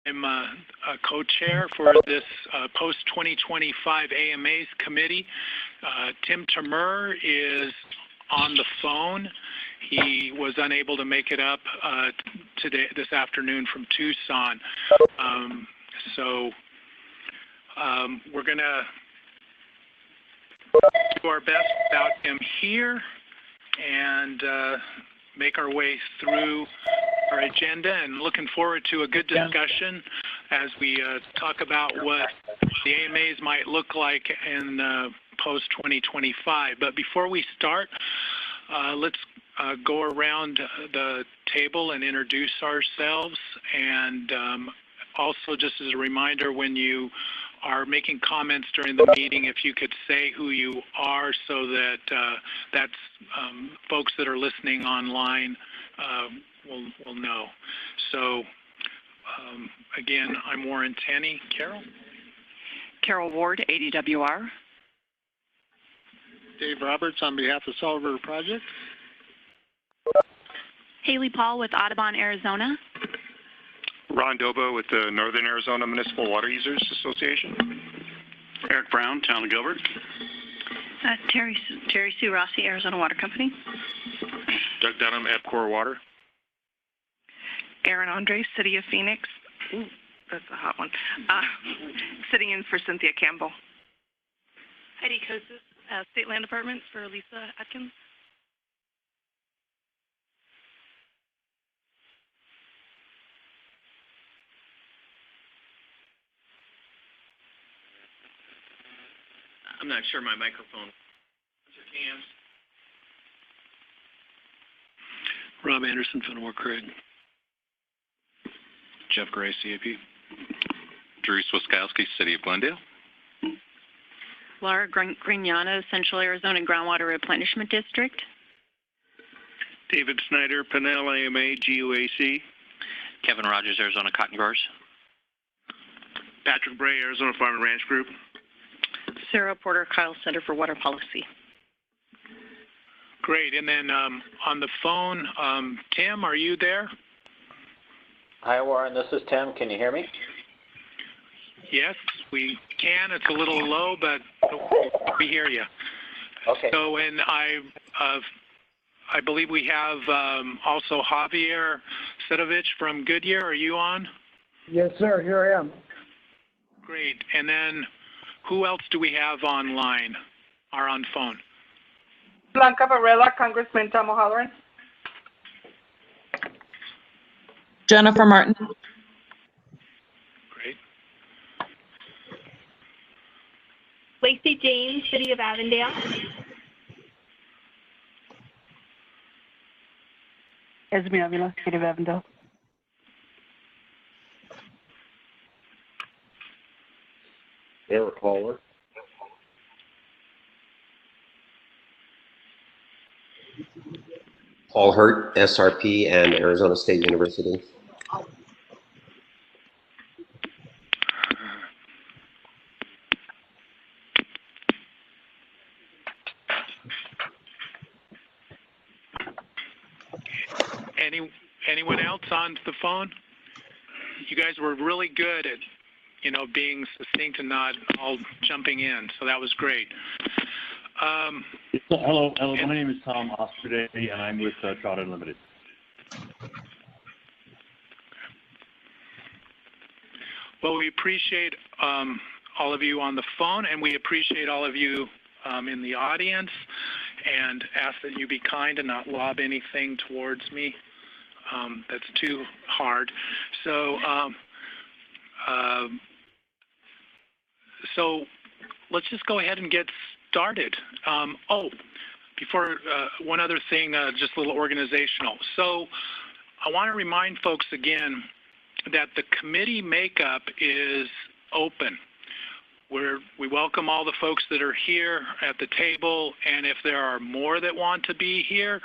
I'm a co-chair for this post-2025 AMAs committee. Tim Tamur is on the phone. He was unable to make it up this afternoon from Tucson. We're going to do our best without him here and make our way through our agenda, and looking forward to a good discussion as we talk about what the AMAs might look like in post-2025. But before we start, let's go around the table and introduce ourselves. And also, just as a reminder, when you are making comments during the meeting, if you could say who you are so that that's folks that are listening online will know. So again, I'm Warren Tenney. Carol? Carol Ward, ADWR. Dave Roberts on behalf of Salt River Project. Haley Paul with Audubon, Arizona. Ron Dobo with the Northern Arizona Municipal Water Users Association. Eric Brown, Town of Gilbert. Terry Sue Rossi, Arizona Water Company. Doug Dunham, EPCOR Water. Aaron Andres, City of Phoenix. Ooh, that's a hot one. Sitting in for Cynthia Campbell. Heidi Kosis, State Land Department for Lisa Atkins. I'm not sure my microphone. What's your cams? Rob Anderson, Fenimore Craig. Jeff Gray, CAP. Drew Swiskowski, City of Glendale. Laura Grignano, Central Arizona Groundwater Replenishment District. David Snyder, Pinnell AMA, GUAC. Kevin Rogers, Arizona Cotton Growers. Patrick Bray, Arizona Farm and Ranch Group. Sarah Porter, Kyle Center for Water Policy. Great. And then on the phone, Tim, are you there? Hi, Warren. This is Tim. Can you hear me? Yes, we can. It's a little low, but we hear you. Okay. So, and I believe we have also Javier Sedovich from Goodyear. Are you on? Yes, sir. Here I am. Great. And then who else do we have online or on phone? Blanca Varela, Congressman Tom O'Halloran. Jennifer Martin. Great. Lacey James, City of Avondale. Esme Avila, City of Avondale. Eric Haller. Paul Hurt, SRP, and Arizona State University. Anyone else on the phone? You guys were really good at, being succinct and not all jumping in, so that was great. Hello. My name is Tom Osterday, and I'm with Trout Unlimited. Well, we appreciate all of you on the phone, and we appreciate all of you in the audience, and ask that you be kind and not lob anything towards me. That's too hard. So, so let's just go ahead and get started. Before one other thing, just a little organizational. So I want to remind folks again that the committee makeup is open. We welcome all the folks that are here at the table, and if there are more that want to be here,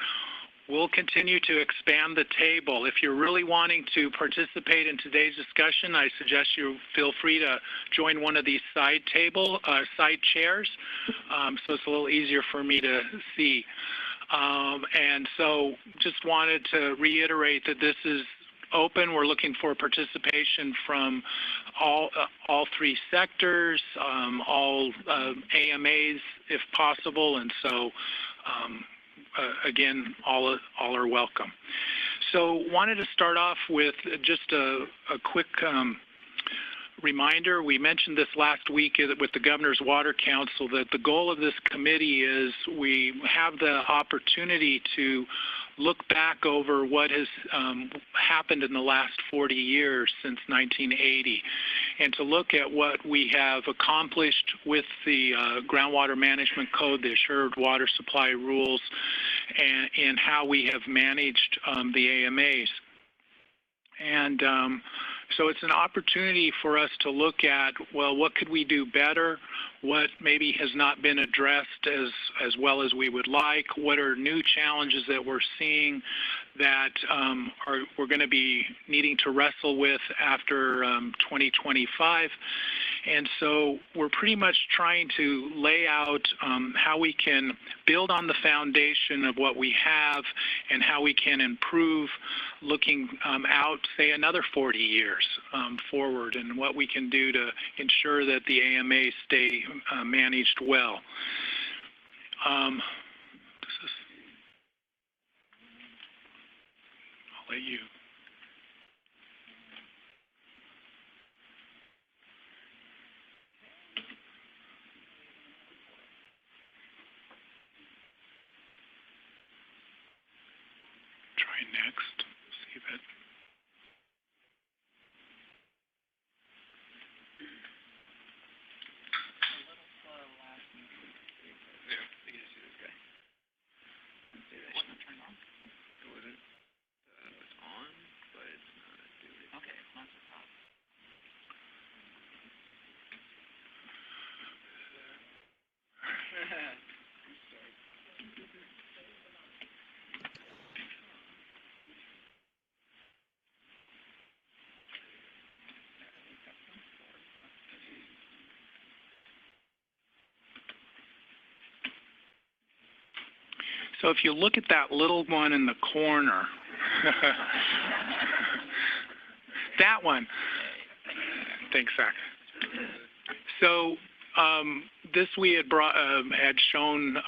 we'll continue to expand the table. If you're really wanting to participate in today's discussion, I suggest you feel free to join one of these side chairs, so it's a little easier for me to see. And so just wanted to reiterate that this is open. We're looking for participation from all three sectors, all AMAs if possible, and so again, all are welcome. So wanted to start off with just a quick reminder. We mentioned this last week with the Governor's Water Council that the goal of this committee is we have the opportunity to look back over what has happened in the last 40 years since 1980 and to look at what we have accomplished with the Groundwater Management Code, the Assured Water Supply Rules, and how we have managed the AMAs. And so it's an opportunity for us to look at, well, what could we do better? What maybe has not been addressed as well as we would like? What are new challenges that we're seeing that we're going to be needing to wrestle with after 2025? And so we're pretty much trying to lay out how we can build on the foundation of what we have and how we can improve looking out, say, another 40 years forward, and what we can do to ensure that the AMAs stay managed well. I'll let you. Try next. See if it. So if you look at that little one in the corner, that one, thanks, Zach. So this we had shown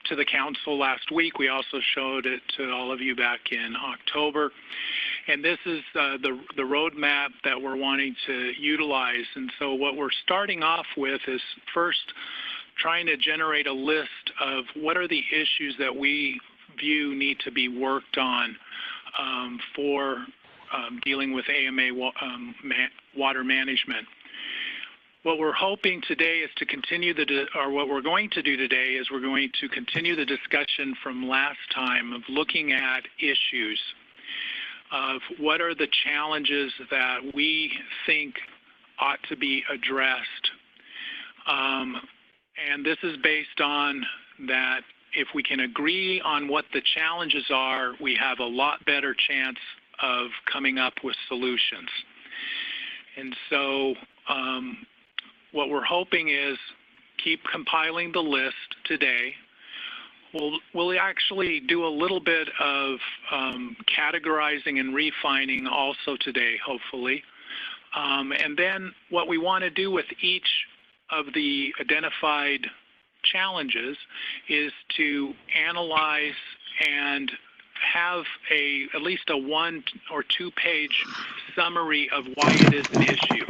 to the council last week. We also showed it to all of you back in October. And this is the roadmap that we're wanting to utilize. And so what we're starting off with is first trying to generate a list of what are the issues that we view need to be worked on for dealing with AMA water management. What we're hoping today is to continue what we're going to do today is we're going to continue the discussion from last time of looking at issues of what are the challenges that we think ought to be addressed. And this is based on that if we can agree on what the challenges are, we have a lot better chance of coming up with solutions. And so what we're hoping is keep compiling the list today. We'll actually do a little bit of categorizing and refining also today, hopefully. And then what we want to do with each of the identified challenges is to analyze and have at least a 1 or 2 page summary of why it is an issue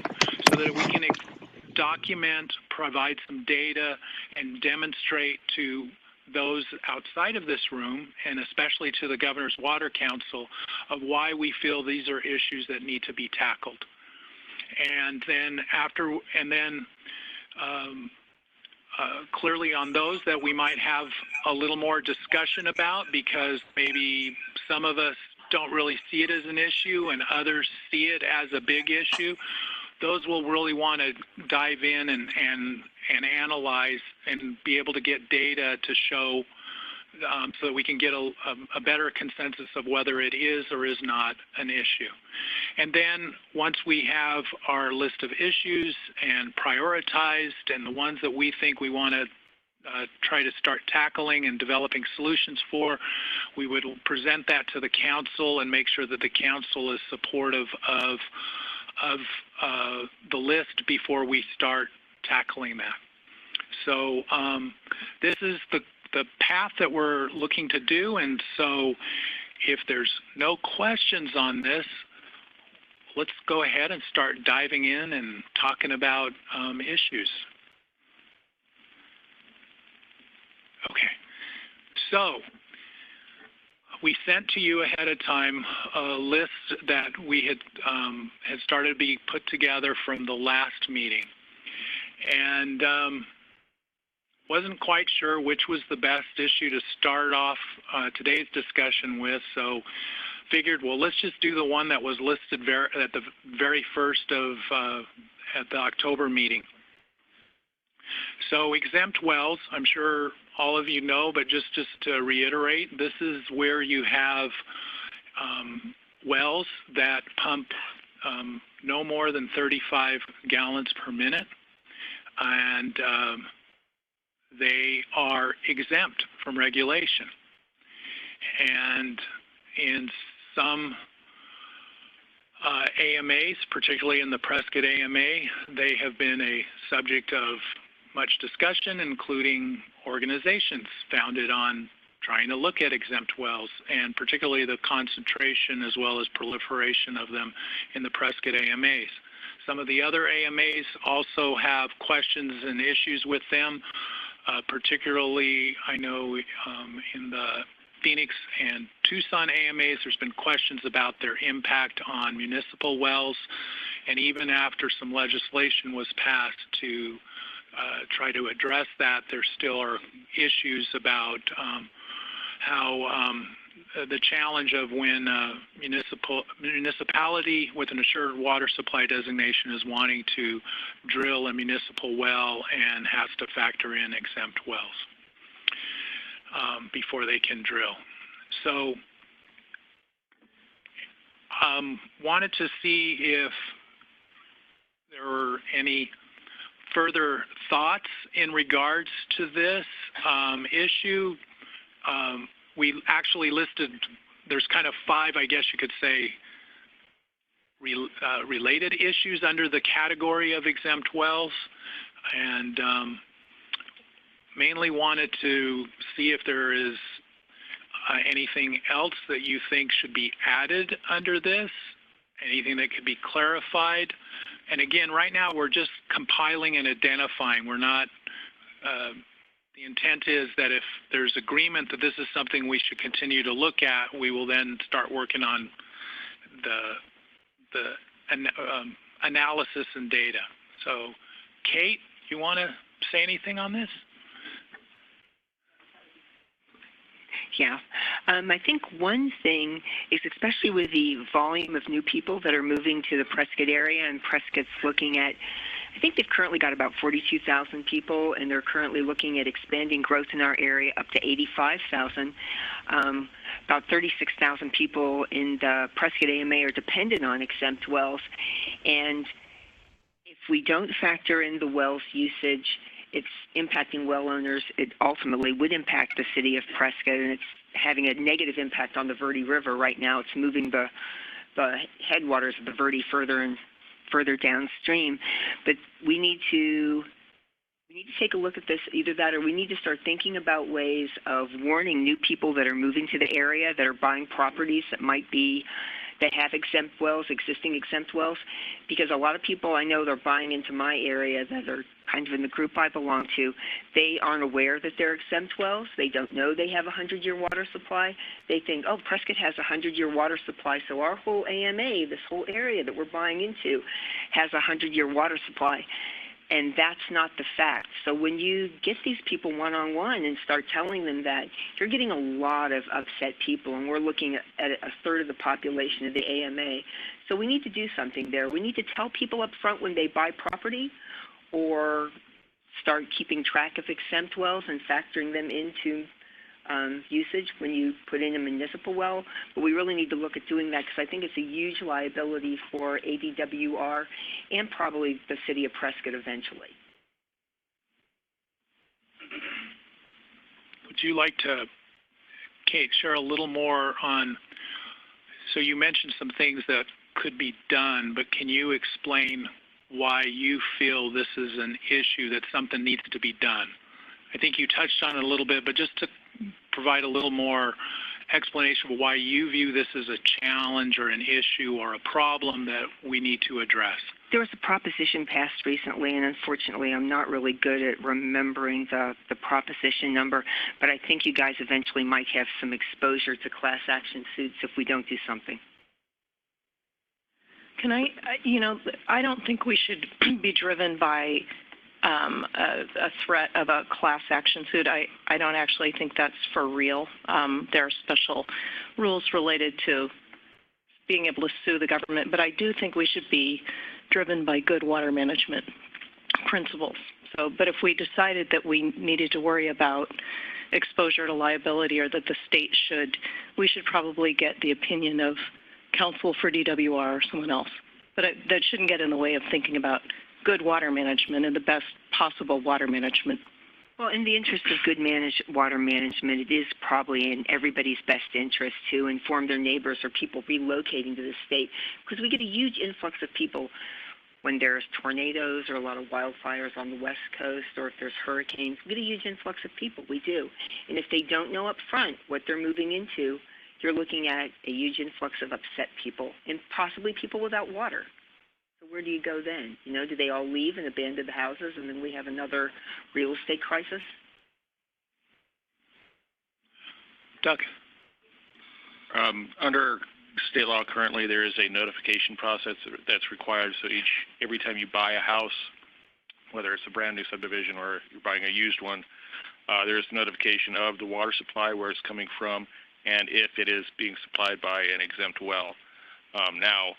so that we can document, provide some data, and demonstrate to those outside of this room, and especially to the Governor's Water Council, of why we feel these are issues that need to be tackled. And then clearly on those that we might have a little more discussion about, because maybe some of us don't really see it as an issue and others see it as a big issue, those we'll really want to dive in and analyze and be able to get data to show so that we can get a better consensus of whether it is or is not an issue. And then once we have our list of issues and prioritized and the ones that we think we want to try to start tackling and developing solutions for. We would present that to the council and make sure that the council is supportive of the list before we start tackling that. So this is the path that we're looking to do, and so if there's no questions on this, let's go ahead and start diving in and talking about issues. Okay, so we sent to you ahead of time a list that we had started to be put together from the last meeting, and wasn't quite sure which was the best issue to start off today's discussion with, so figured, well, let's just do the one that was listed at the very first of at the October meeting. So exempt wells, I'm sure all of you know, but just to reiterate, this is where you have wells that pump no more than 35 gallons per minute, and they are exempt from regulation. And in some AMAs, particularly in the Prescott AMA, they have been a subject of much discussion, including organizations founded on trying to look at exempt wells, and particularly the concentration as well as proliferation of them in the Prescott AMAs. Some of the other AMAs also have questions and issues with them, particularly I know in the Phoenix and Tucson AMAs, there's been questions about their impact on municipal wells, and even after some legislation was passed to try to address that, there still are issues about how the challenge of when municipality with an assured water supply designation is wanting to drill a municipal well and has to factor in exempt wells before they can drill. So wanted to see if there were any further thoughts in regards to this issue. We actually listed, there's kind of 5, I guess you could say, related issues under the category of exempt wells, and mainly wanted to see if there is anything else that you think should be added under this, anything that could be clarified. And again, right now we're just compiling and identifying. We're not, the intent is that if there's agreement that this is something we should continue to look at, we will then start working on the analysis and data. So, Kate, you want to say anything on this? Yeah, I think one thing is, especially with the volume of new people that are moving to the Prescott area, and Prescott's looking at, I think they've currently got about 42,000 people, and they're currently looking at expanding growth in our area up to 85,000. About 36,000 people in the Prescott AMA are dependent on exempt wells, and if we don't factor in the wells usage, it's impacting well owners. It ultimately would impact the city of Prescott, and it's having a negative impact on the Verde River right now. It's moving the headwaters of the Verde further and further downstream. But we need to take a look at this, either that or we need to start thinking about ways of warning new people that are moving to the area, that are buying properties that have exempt wells, existing exempt wells, because a lot of people I know that are buying into my area that are kind of in the group I belong to, they aren't aware that they're exempt wells. They don't know they have a 100-year water supply. They think, oh, Prescott has a 100-year water supply, so our whole AMA, this whole area that we're buying into, has a 100-year water supply. And that's not the fact. So when you get these people one-on-one and start telling them that, you're getting a lot of upset people, and we're looking at a third of the population of the AMA. So we need to do something there. We need to tell people up front when they buy property, or start keeping track of exempt wells and factoring them into usage when you put in a municipal well. But we really need to look at doing that, because I think it's a huge liability for ADWR and probably the city of Prescott eventually. would you like to, Kate, share a little more on, so you mentioned some things that could be done, but can you explain why you feel this is an issue, that something needs to be done? I think you touched on it a little bit, but just to provide a little more explanation of why you view this as a challenge or an issue or a problem that we need to address. There was a proposition passed recently, and unfortunately I'm not really good at remembering the proposition number, but I think you guys eventually might have some exposure to class action suits if we don't do something. Can I don't think we should be driven by a threat of a class action suit. I don't actually think that's for real. There are special rules related to being able to sue the government, but I do think we should be driven by good water management principles. But if we decided that we needed to worry about exposure to liability, or that the state we should probably get the opinion of counsel for DWR or someone else. But that shouldn't get in the way of thinking about good water management and the best possible water management. Well, in the interest of good water management, it is probably in everybody's best interest to inform their neighbors or people relocating to the state, because we get a huge influx of people when there's tornadoes or a lot of wildfires on the West Coast, or if there's hurricanes. We get a huge influx of people. We do. And if they don't know up front what they're moving into, you're looking at a huge influx of upset people and possibly people without water. So where do you go then? Do they all leave and abandon the houses, and then we have another real estate crisis? Doug? Under state law currently, there is a notification process that's required. So every time you buy a house, whether it's a brand new subdivision or you're buying a used one, there's notification of the water supply, where it's coming from, and if it is being supplied by an exempt well. Now,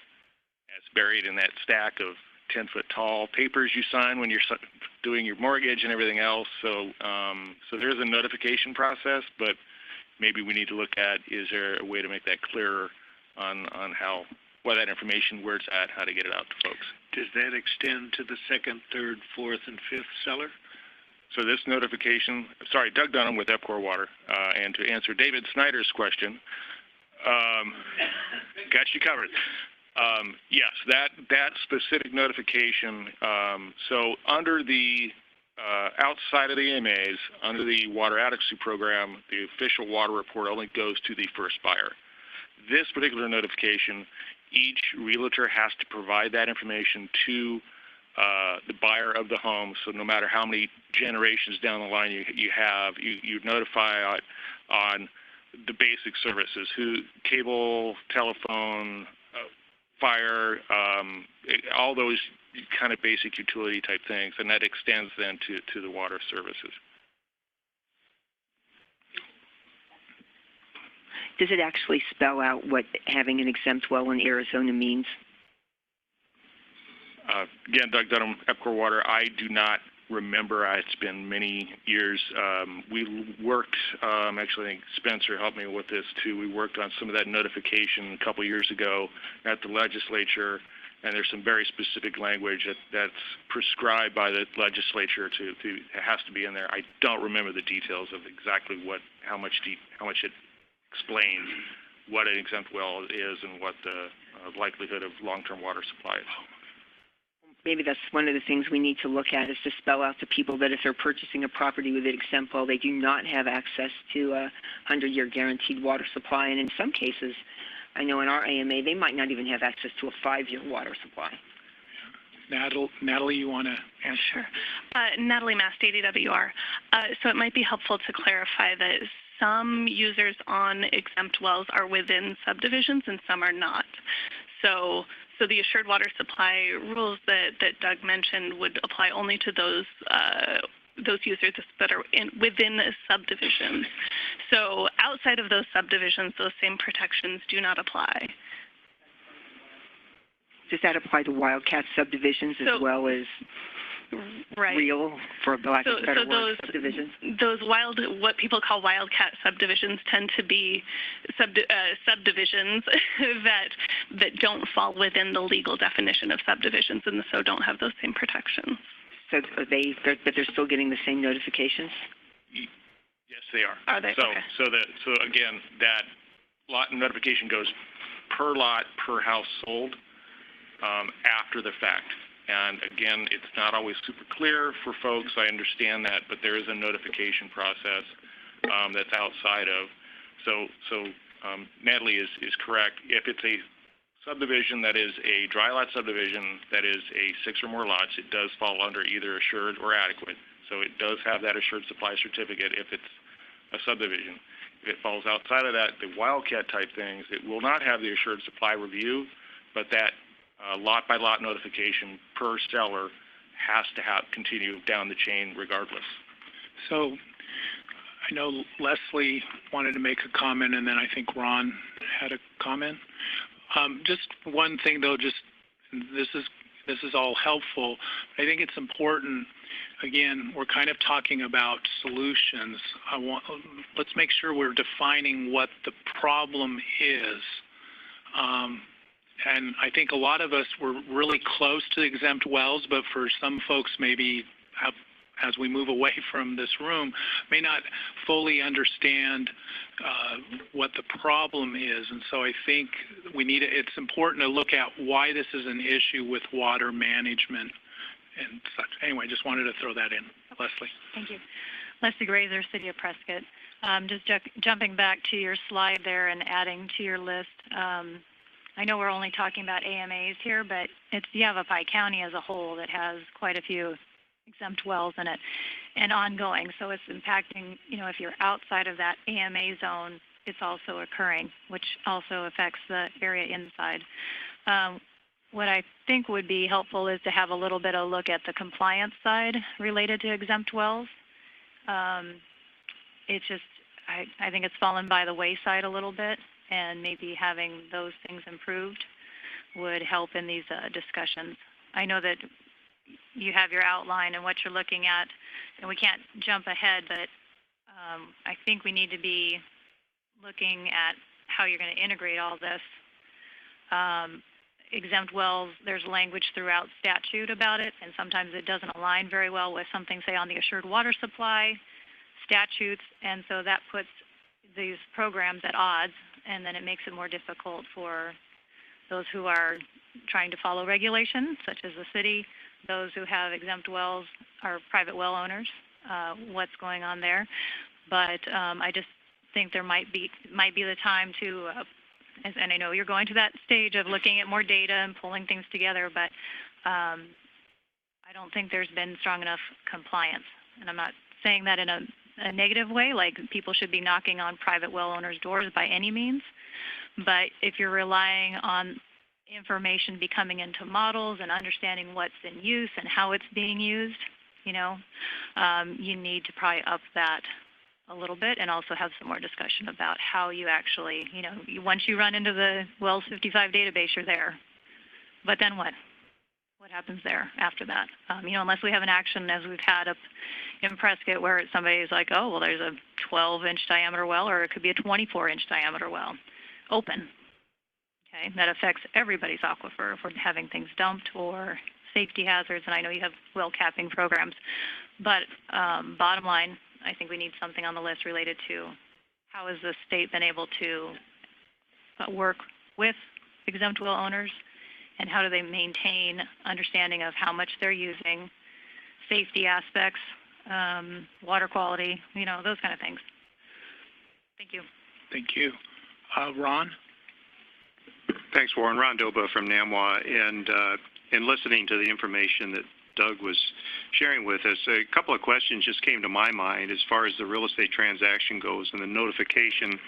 it's buried in that stack of 10-foot-tall papers you sign when you're doing your mortgage and everything else. So there's a notification process, but maybe we need to look at, is there a way to make that clearer on where that information, where it's at, how to get it out to folks. Does that extend to the second, third, fourth, and fifth seller? So this notification, sorry, Doug Dunham with Epcor Water, and to answer David Snyder's question, got you covered. Yes, that specific notification, so under the, outside of the AMAs, under the Water Adequacy Program, the official water report only goes to the first buyer. This particular notification, each realtor has to provide that information to the buyer of the home. So no matter how many generations down the line you notify on the basic services, cable, telephone, fire, all those kind of basic utility type things, and that extends then to the water services. Does it actually spell out what having an exempt well in Arizona means? Again, Doug Dunham, Epcor Water. I do not remember. It's been many years. We worked, actually I think Spencer helped me with this too. We worked on some of that notification a couple years ago at the legislature, and there's some very specific language that's prescribed by the legislature it has to be in there. I don't remember the details of exactly how much it explains what an exempt well is and what the likelihood of long-term water supply is. Maybe that's one of the things we need to look at, is to spell out to people that if they're purchasing a property with an exempt well, they do not have access to a 100-year guaranteed water supply. And in some cases, I know in our AMA, they might not even have access to a 5-year water supply. Natalie, you want to answer? Sure. Natalie Mast, ADWR. So it might be helpful to clarify that some users on exempt wells are within subdivisions and some are not. So the assured water supply rules that Doug mentioned would apply only to those users that are within subdivisions. So outside of those subdivisions, those same protections do not apply. Does that apply to wildcat subdivisions as well as real, for lack of a better word, subdivisions? Those what people call wildcat subdivisions tend to be subdivisions that don't fall within the legal definition of subdivisions, and so don't have those same protections. So but they're still getting the same notifications? Yes, they are. Are they? So, Okay. so again, that lot notification goes per lot, per house sold, after the fact. And again, it's not always super clear for folks. I understand that, but there is a notification process that's outside of. So Natalie is correct. If it's a subdivision that is a dry lot subdivision that is a 6 or more lots, it does fall under either assured or adequate. So it does have that assured supply certificate if it's a subdivision. If it falls outside of that, the wildcat type things, it will not have the assured supply review, but that lot by lot notification per seller has to continue down the chain regardless. So I know Leslie wanted to make a comment, and then I think Ron had a comment. Just one thing though, this is all helpful. I think it's important. Again, we're kind of talking about solutions. Let's make sure we're defining what the problem is. And I think a lot of us were really close to exempt wells, but for some folks maybe as we move away from this room, may not fully understand what the problem is. And so I think it's important to look at why this is an issue with water management and such. Anyway, just wanted to throw that in. Leslie. Thank you. Leslie Grazer, City of Prescott. Just jumping back to your slide there and adding to your list. I know we're only talking about AMAs here, but it's Yavapai County as a whole that has quite a few exempt wells in it and ongoing. So it's impacting, if you're outside of that AMA zone, it's also occurring, which also affects the area inside. What I think would be helpful is to have a little bit of look at the compliance side related to exempt wells. It's just, I think it's fallen by the wayside a little bit, and maybe having those things improved would help in these discussions. I know that you have your outline and what you're looking at, and we can't jump ahead, but I think we need to be looking at how you're going to integrate all this. Exempt wells, there's language throughout statute about it, and sometimes it doesn't align very well with something, say, on the assured water supply statutes, and so that puts these programs at odds, and then it makes it more difficult for those who are trying to follow regulations, such as the city, those who have exempt wells are private well owners, what's going on there. But I just think there might be the time to, and I know you're going to that stage of looking at more data and pulling things together, but I don't think there's been strong enough compliance. And I'm not saying that in a negative way, like people should be knocking on private well owners' doors by any means. But if you're relying on information becoming into models and understanding what's in use and how it's being used, you need to probably up that a little bit and also have some more discussion about how you actually, once you run into the Wells 55 database, you're there. But then what? What happens there after that? Unless we have an action as we've had up in Prescott where somebody's like, oh, well, there's a 12-inch diameter well, or it could be a 24-inch diameter well, open. Okay, that affects everybody's aquifer for having things dumped or safety hazards, and I know you have well capping programs. But bottom line, I think we need something on the list related to how has the state been able to work with exempt well owners, and how do they maintain understanding of how much they're using, safety aspects, water quality, those kind of things. Thank you. Thank you. Ron? Thanks, Warren. Ron Doba from NAMWA. And in listening to the information that Doug was sharing with us, a couple of questions just came to my mind as far as the real estate transaction goes and the notification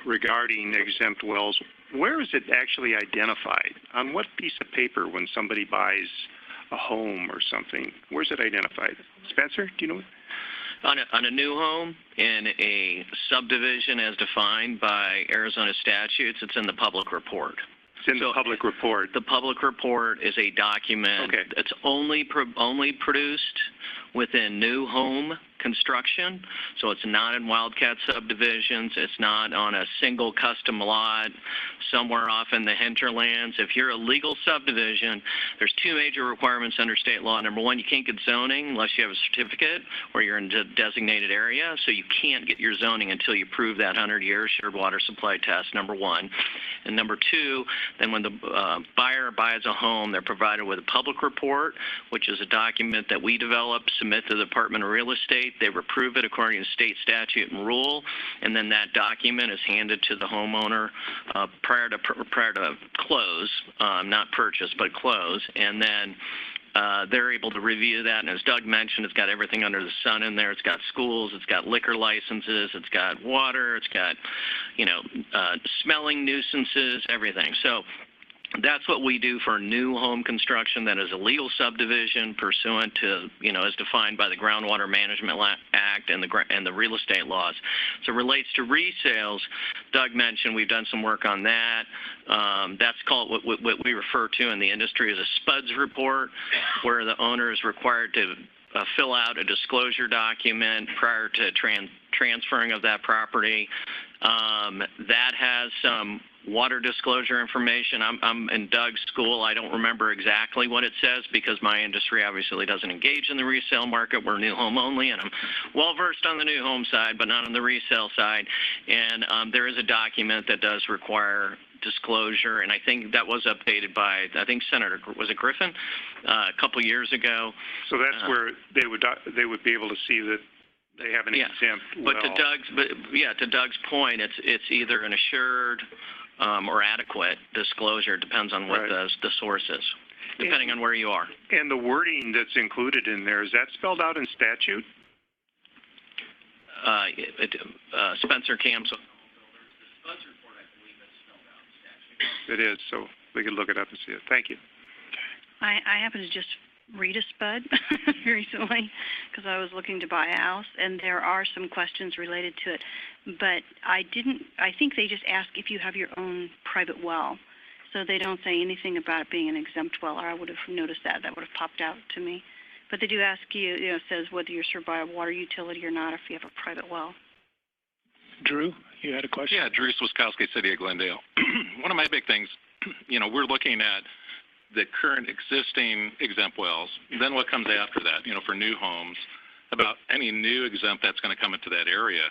regarding exempt wells. Where is it actually identified? On what piece of paper when somebody buys a home or something? Where's it identified? Spencer, do you know? On a new home in a subdivision as defined by Arizona statutes, it's in the public report. It's in the public report. The public report is a document that's only produced within new home construction. So it's not in wildcat subdivisions. It's not on a single custom lot somewhere off in the hinterlands. If you're a legal subdivision, there's two major requirements under state law. Number one, you can't get zoning unless you have a certificate or you're in a designated area. So you can't get your zoning until you prove that 100-year shared water supply test, number one. And number two, then when the buyer buys a home, they're provided with a public report, which is a document that we develop, submit to the Department of Real Estate. They approve it according to state statute and rule, and then that document is handed to the homeowner prior to close, not purchase, but close, and then they're able to review that. And as Doug mentioned, it's got everything under the sun in there. It's got schools, it's got liquor licenses, it's got water, it's got, smelling nuisances, everything. So that's what we do for new home construction that is a legal subdivision pursuant to, as defined by the Groundwater Management Act and the real estate laws. So it relates to resales. Doug mentioned we've done some work on that. That's called what we refer to in the industry as a SPUDS report, where the owner is required to fill out a disclosure document prior to transferring of that property. That has some water disclosure information. I'm in Doug's school. I don't remember exactly what it says because my industry obviously doesn't engage in the resale market. We're new home only, and I'm well versed on the new home side, but not on the resale side. And there is a document that does require disclosure, and I think that was updated by, Senator, was it Griffin, a couple years ago. So that's where they would be able to see that they have an exempt well. But to Doug's point, it's either an assured or adequate disclosure. Depends on what the source is, depending on where you are. And the wording that's included in there, is that spelled out in statute? Spencer Cam's. It is, so we can look it up and see it. Thank you. I happened to just read a SPUD recently because I was looking to buy a house, and there are some questions related to it. But I think they just ask if you have your own private well. So they don't say anything about it being an exempt well, or I would have noticed that. That would have popped out to me. But they do ask you, it says whether you're served by a water utility or not, if you have a private well. Drew, you had a question? Yeah, Drew Swiskowski, City of Glendale. One of my big things, we're looking at the current existing exempt wells, then what comes after that, for new homes, about any new exempt that's going to come into that area.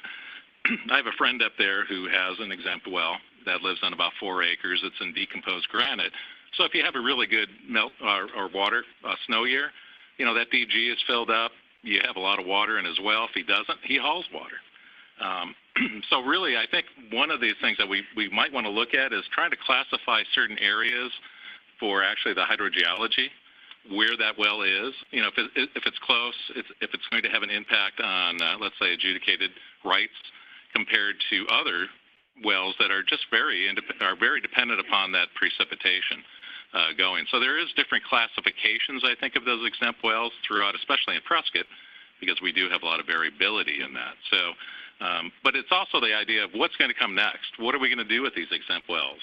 I have a friend up there who has an exempt well that lives on about 4 acres. It's in decomposed granite. So if you have a really good or water snow year, that DG is filled up. You have a lot of water in his well. If he doesn't, he hauls water. So really, I think one of these things that we might want to look at is trying to classify certain areas for actually the hydrogeology, where that well is. If it's close, if it's going to have an impact on, let's say, adjudicated rights compared to other wells that are just very dependent upon that precipitation going. So there is different classifications, I think, of those exempt wells throughout, especially in Prescott, because we do have a lot of variability in that. So, but it's also the idea of what's going to come next. What are we going to do with these exempt wells?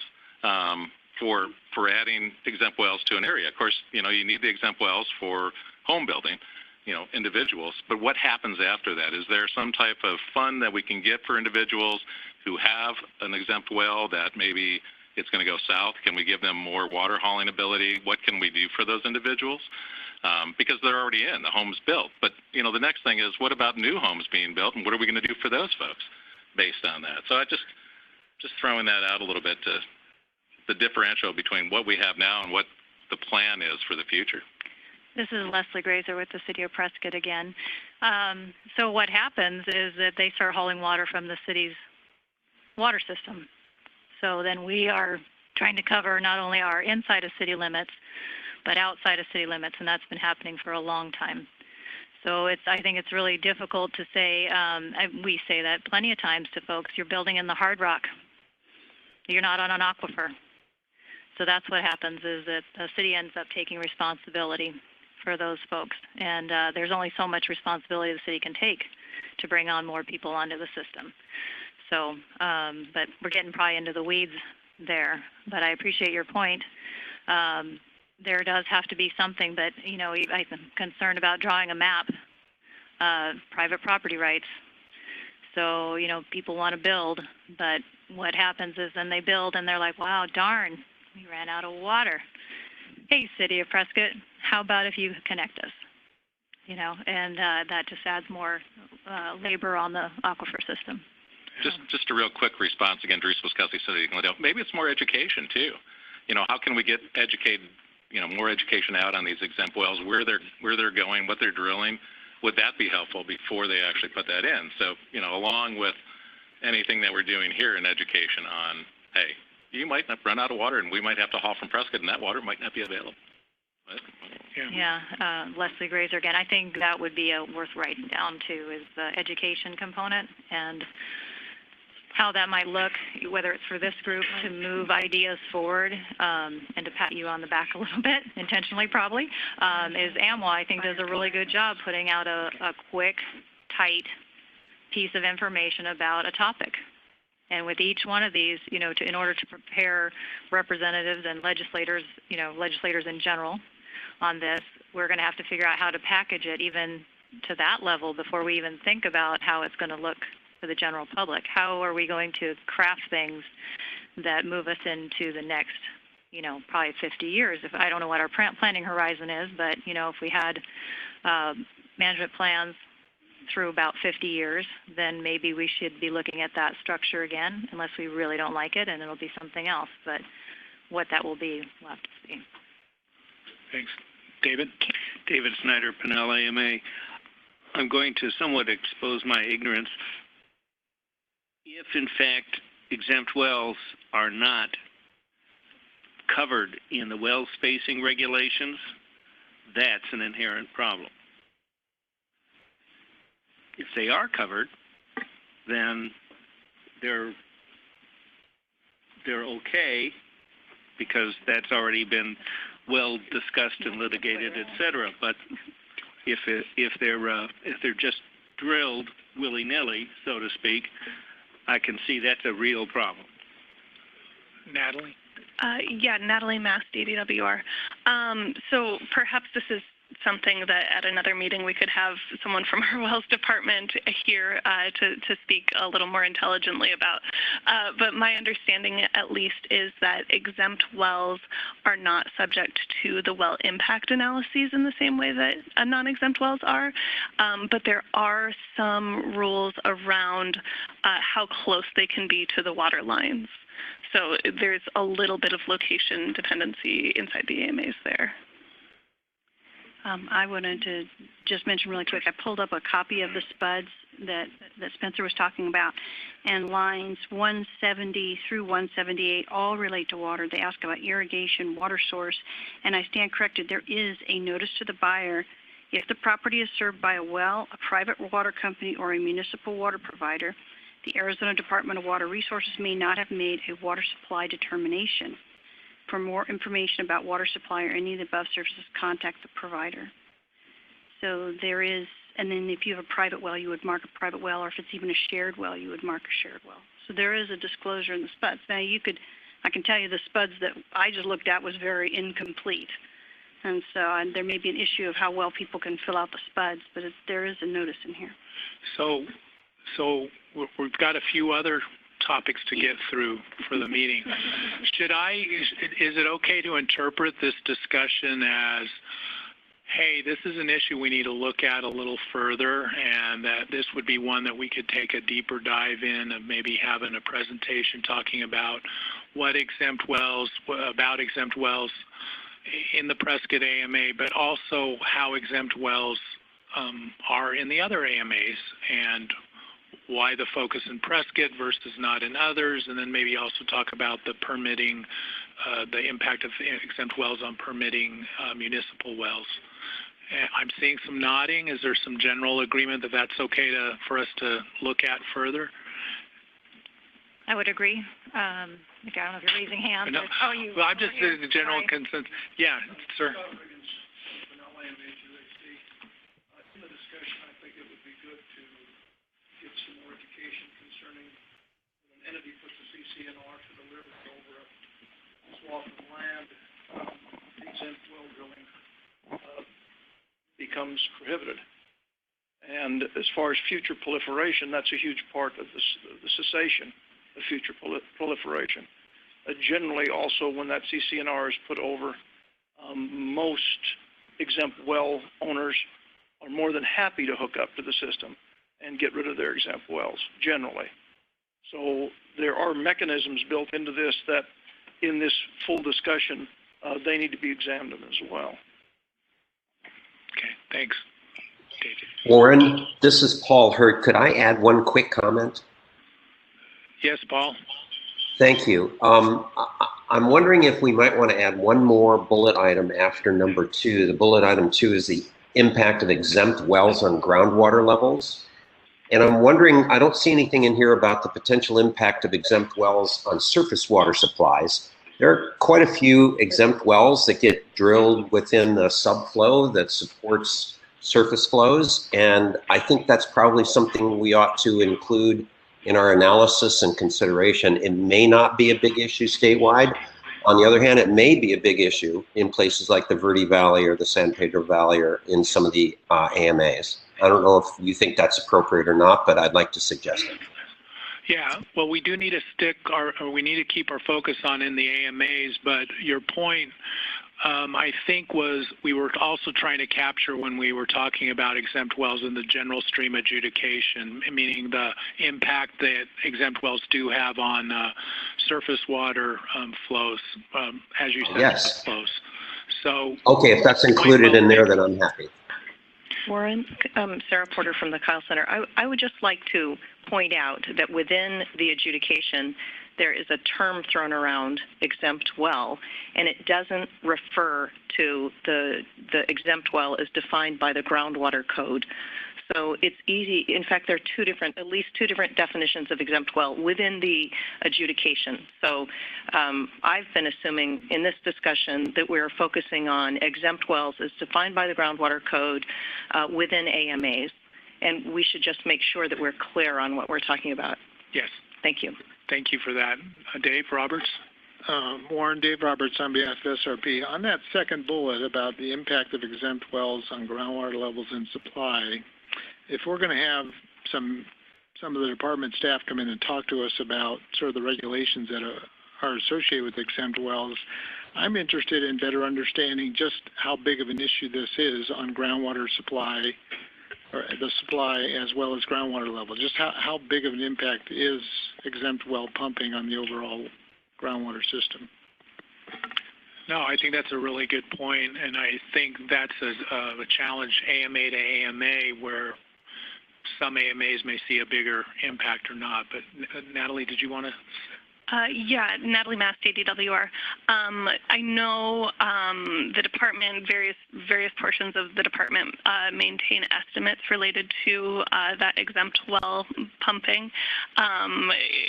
For adding exempt wells to an area. Of course, you need the exempt wells for home building, individuals, but what happens after that? Is there some type of fund that we can get for individuals who have an exempt well that maybe it's going to go south? Can we give them more water hauling ability? What can we do for those individuals? Because they're already in, the home's built. But, the next thing is, what about new homes being built, and what are we going to do for those folks based on that? So I just throwing that out a little bit to the differential between what we have now and what the plan is for the future. This is Leslie Grazer with the City of Prescott again. So what happens is that they start hauling water from the city's water system. So then we are trying to cover not only our inside of city limits, but outside of city limits, and that's been happening for a long time. So I think it's really difficult to say, we say that plenty of times to folks, you're building in the hard rock. You're not on an aquifer. So that's what happens, is that the city ends up taking responsibility for those folks. And there's only so much responsibility the city can take to bring on more people onto the system. So, but we're getting probably into the weeds there. But I appreciate your point. There does have to be something, but, I'm concerned about drawing a map private property rights. So, you know, people want to build, but what happens is then they build and they're like, wow, darn, we ran out of water. Hey, City of Prescott, how about if you connect us? You know, and that just adds more labor on the aquifer system. Just a real quick response again, Drees Wiscassi, City of Glendale. Maybe it's more education too. You know, how can we get educated? You know, more education out on these exempt wells, where they're going, what they're drilling. Would that be helpful before they actually put that in? So, you know, along with anything that we're doing here in education on, hey, you might not run out of water, and we might have to haul from Prescott, and that water might not be available. Leslie Grazer again. I think that would be worth writing down too, is the education component and how that might look, whether it's for this group to move ideas forward and to pat you on the back a little bit, intentionally probably, is AMWA, I think, does a really good job putting out a quick, tight piece of information about a topic. And with each one of these, you know, in order to prepare representatives and legislators, you know, legislators in general on this, we're going to have to figure out how to package it even to that level before we even think about how it's going to look for the general public. How are we going to craft things that move us into the next, you know, probably 50 years? If I don't know what our planning horizon is, but, you know, if we had management plans through about 50 years, then maybe we should be looking at that structure again, unless we really don't like it, and it'll be something else. But what that will be, we'll have to see. Thanks. David? David Snyder, Pinell AMA. I'm going to somewhat expose my ignorance. If, in fact, exempt wells are not covered in the well spacing regulations, that's an inherent problem. If they are covered, then they're okay, because that's already been well discussed and litigated, et cetera. But if they're just drilled willy-nilly, so to speak, I can see that's a real problem. Natalie? Natalie Mast, DDWR. So perhaps this is something that at another meeting we could have someone from our wells department here to speak a little more intelligently about. But my understanding, at least, is that exempt wells are not subject to the well impact analyses in the same way that non-exempt wells are. But there are some rules around how close they can be to the water lines. So there's a little bit of location dependency inside the AMAs there. I wanted to just mention really quick, I pulled up a copy of the SPUDs that Spencer was talking about, and lines 170 through 178 all relate to water. They ask about irrigation, water source, and I stand corrected. There is a notice to the buyer. If the property is served by a well, a private water company, or a municipal water provider, the Arizona Department of Water Resources may not have made a water supply determination. For more information about water supply or any of the above services, contact the provider. So there is, and then if you have a private well, you would mark a private well, or if it's even a shared well, you would mark a shared well. So there is a disclosure in the SPUDs. Now I can tell you the SPUDs that I just looked at was very incomplete. And so there may be an issue of how well people can fill out the SPUDs, but there is a notice in here. So we've got a few other topics to get through for the meeting. Is it okay to interpret this discussion as, hey, this is an issue we need to look at a little further, and that this would be one that we could take a deeper dive in, and maybe having a presentation talking about exempt wells in the Prescott AMA, but also how exempt wells are in the other AMAs, and why the focus in Prescott versus not in others, and then maybe also talk about the permitting, the impact of exempt wells on permitting municipal wells. I'm seeing some nodding. Is there some general agreement that that's okay for us to look at further? I would agree. I don't know if you're raising hands. No. Well, I'm just the general consensus. Yeah, sir. Entity puts a CCNR to the river over a swath of land, exempt well drilling becomes prohibited. And as far as future proliferation, that's a huge part of the cessation of future proliferation. Generally, also, when that CCNR is put over, most exempt well owners are more than happy to hook up to the system and get rid of their exempt wells, generally. So there are mechanisms built into this that, in this full discussion, they need to be examined as well. Okay, thanks. Warren, this is Paul Hurt. Could I add one quick comment? Yes, Paul. Thank you. I'm wondering if we might want to add one more bullet item after number 2. The bullet item 2 is the impact of exempt wells on groundwater levels. And I'm wondering, I don't see anything in here about the potential impact of exempt wells on surface water supplies. There are quite a few exempt wells that get drilled within the subflow that supports surface flows, and I think that's probably something we ought to include in our analysis and consideration. It may not be a big issue statewide. On the other hand, it may be a big issue in places like the Verde Valley or the San Pedro Valley or in some of the AMAs. I don't know if you think that's appropriate or not, but I'd like to suggest it. Yeah, well, we do need to we need to keep our focus on in the AMAs, but your point, I think, was we were also trying to capture when we were talking about exempt wells in the general stream adjudication, meaning the impact that exempt wells do have on surface water flows, as you said, yes. flows. So, okay, if that's included in there, then I'm happy. Warren, Sarah Porter from the Kyle Center. I would just like to point out that within the adjudication, there is a term thrown around, exempt well, and it doesn't refer to the exempt well as defined by the groundwater code. So it's easy. In fact, there are at least two different definitions of exempt well within the adjudication. So I've been assuming in this discussion that we're focusing on exempt wells as defined by the groundwater code within AMAs. And we should just make sure that we're clear on what we're talking about. Yes. Thank you. Thank you for that. Dave Roberts? Warren, Dave Roberts on behalf of SRP. On that second bullet about the impact of exempt wells on groundwater levels and supply, if we're going to have some of the department staff come in and talk to us about sort of the regulations that are associated with exempt wells, I'm interested in better understanding just how big of an issue this is on groundwater supply, or the supply as well as groundwater level. Just how big of an impact is exempt well pumping on the overall groundwater system? No, I think that's a really good point, and I think that's a challenge AMA to AMA where some AMAs may see a bigger impact or not. But Natalie, did you want to? Yeah, Natalie Mast, ADWR. I know the department, various portions of the department maintain estimates related to that exempt well pumping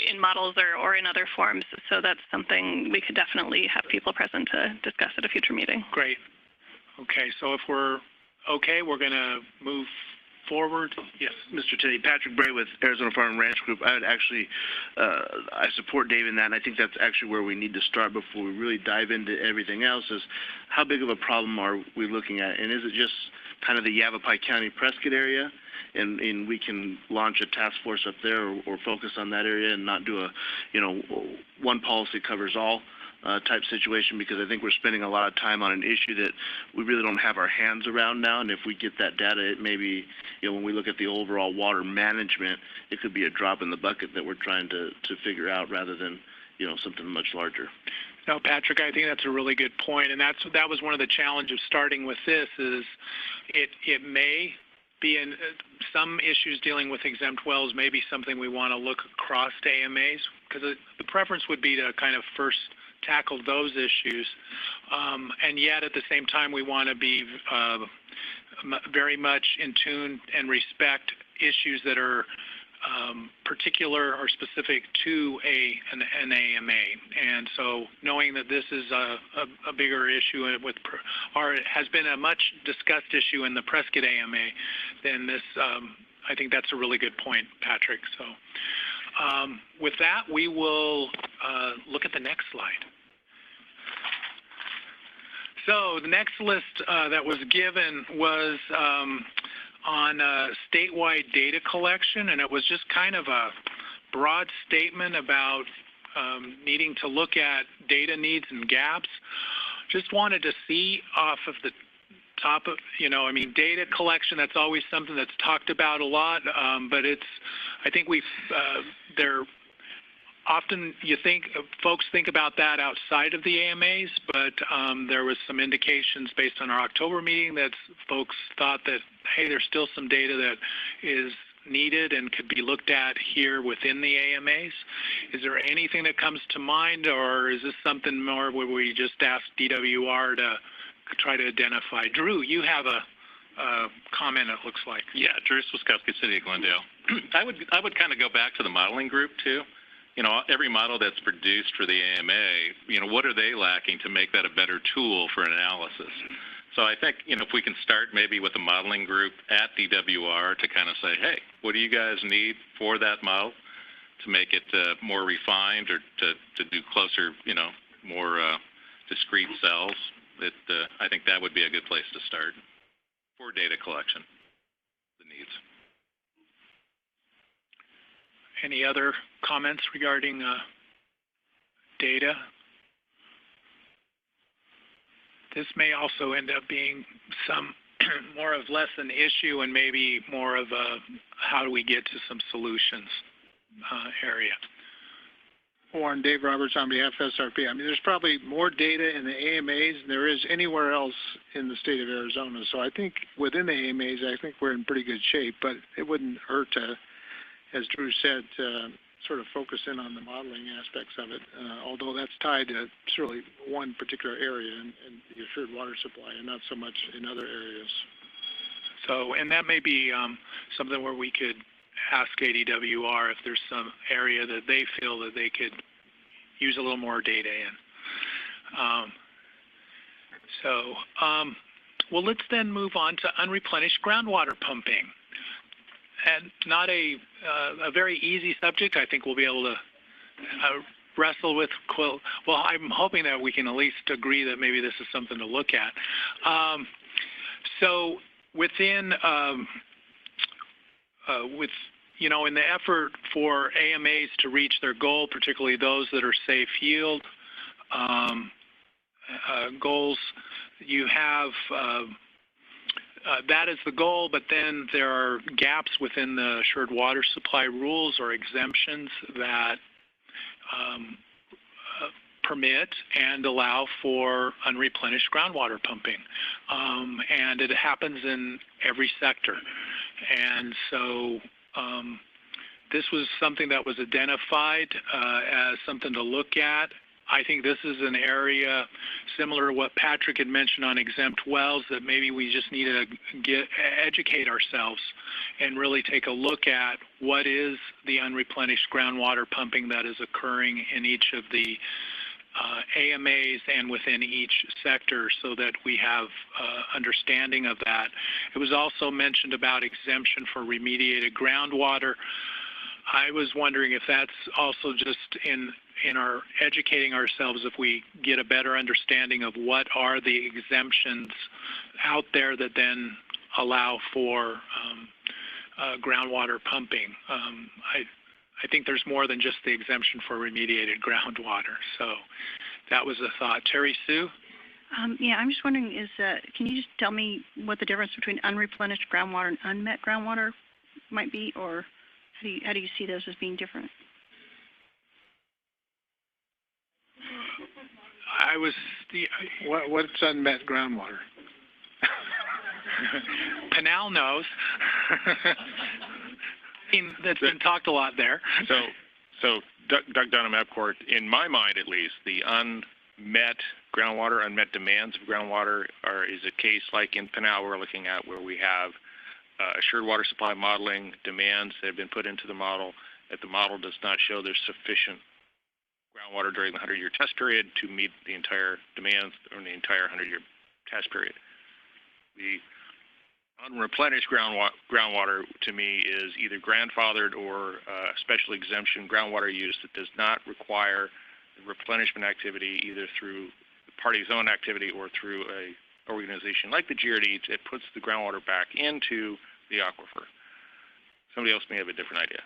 in models or in other forms. So that's something we could definitely have people present to discuss at a future meeting. Great. Okay, so if we're okay, we're going to move forward. Yes, Mr. Teddy, Patrick Bray with Arizona Farm and Ranch Group. I would actually, I support Dave in that, and I think that's actually where we need to start before we really dive into everything else, is how big of a problem are we looking at, and is it just kind of the Yavapai County Prescott area, and we can launch a task force up there or focus on that area and not do a, one policy covers all type situation, because I think we're spending a lot of time on an issue that we really don't have our hands around now. And if we get that data, it may be, when we look at the overall water management, it could be a drop in the bucket that we're trying to figure out rather than, something much larger. No, Patrick, I think that's a really good point. And that was one of the challenges starting with this is it may be in some issues dealing with exempt wells, maybe something we want to look across to AMAs, because the preference would be to kind of first tackle those issues, and yet at the same time we want to be very much in tune and respect issues that are particular or specific to an AMA. And so knowing that this is a bigger issue or it has been a much discussed issue in the Prescott AMA, then this, I think that's a really good point, Patrick. So with that, we will look at the next slide. So the next list that was given was on statewide data collection, and it was just kind of a broad statement about needing to look at data needs and gaps. Just wanted to see off of the top of, data collection, that's always something that's talked about a lot, but I think they're often, folks think about that outside of the AMAs, but there was some indications based on our October meeting that folks thought that, hey, there's still some data that is needed and could be looked at here within the AMAs. Is there anything that comes to mind, or is this something more where we just ask DWR to try to identify? Drew, you have a comment, it looks like. Yeah, Drew Swiskowski, City of Glendale. I would kind of go back to the modeling group too. Every model that's produced for the AMA, what are they lacking to make that a better tool for analysis? So I think, if we can start maybe with the modeling group at DWR to kind of say, hey, what do you guys need for that model to make it more refined or to do closer, more discrete cells? I think that would be a good place to start for data collection, the needs. Any other comments regarding data? This may also end up being some more of less an issue and maybe more of a how do we get to some solutions area. Warren, Dave Roberts on behalf of SRP. There's probably more data in the AMAs than there is anywhere else in the state of Arizona. So I think within the AMAs, I think we're in pretty good shape, but it wouldn't hurt to, as Drew said, sort of focus in on the modeling aspects of it, although that's tied to certainly one particular area and the assured water supply and not so much in other areas. So, and that may be something where we could ask ADWR if there's some area that they feel that they could use a little more data in. Well, let's then move on to unreplenished groundwater pumping. And not a very easy subject. I think we'll be able to wrestle with. Well, I'm hoping that we can at least agree that maybe this is something to look at. So within, in the effort for AMAs to reach their goal, particularly those that are safe yield goals, you have. That is the goal, but then there are gaps within the assured water supply rules or exemptions that permit and allow for unreplenished groundwater pumping. And it happens in every sector. And so this was something that was identified as something to look at. I think this is an area similar to what Patrick had mentioned on exempt wells, that maybe we just need to educate ourselves and really take a look at what is the unreplenished groundwater pumping that is occurring in each of the AMAs and within each sector, so that we have understanding of that. It was also mentioned about exemption for remediated groundwater. I was wondering if that's also just in our educating ourselves, if we get a better understanding of what are the exemptions out there that then allow for groundwater pumping. I think there's more than just the exemption for remediated groundwater. So that was a thought. Terry Sue? Yeah, I'm just wondering, can you just tell me what the difference between unreplenished groundwater and unmet groundwater might be, or how do you see those as being different? What's unmet groundwater? Pinal knows. That's been talked a lot there. So Doug Dunham, EPCOR, in my mind at least, the unmet groundwater, unmet demands of groundwater is a case like in Pinal we're looking at, where we have assured water supply modeling demands that have been put into the model, that the model does not show there's sufficient groundwater during the 100-year test period to meet the entire demands during the entire 100-year test period. The unreplenished groundwater to me is either grandfathered or special exemption groundwater use that does not require the replenishment activity either through the party's own activity or through a organization like the GRD that puts the groundwater back into the aquifer. Somebody else may have a different idea.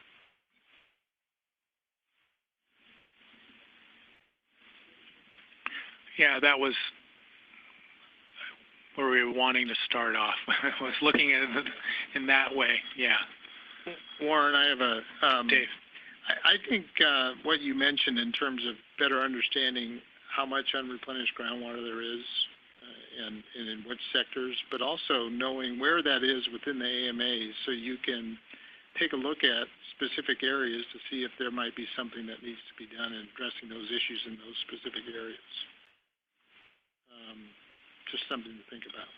Yeah, that was where we were wanting to start off. I was looking at it in that way, yeah. Warren, I have a, Dave. I think what you mentioned in terms of better understanding how much unreplenished groundwater there is and in which sectors, but also knowing where that is within the AMAs so you can take a look at specific areas to see if there might be something that needs to be done in addressing those issues in those specific areas. Just something to think about.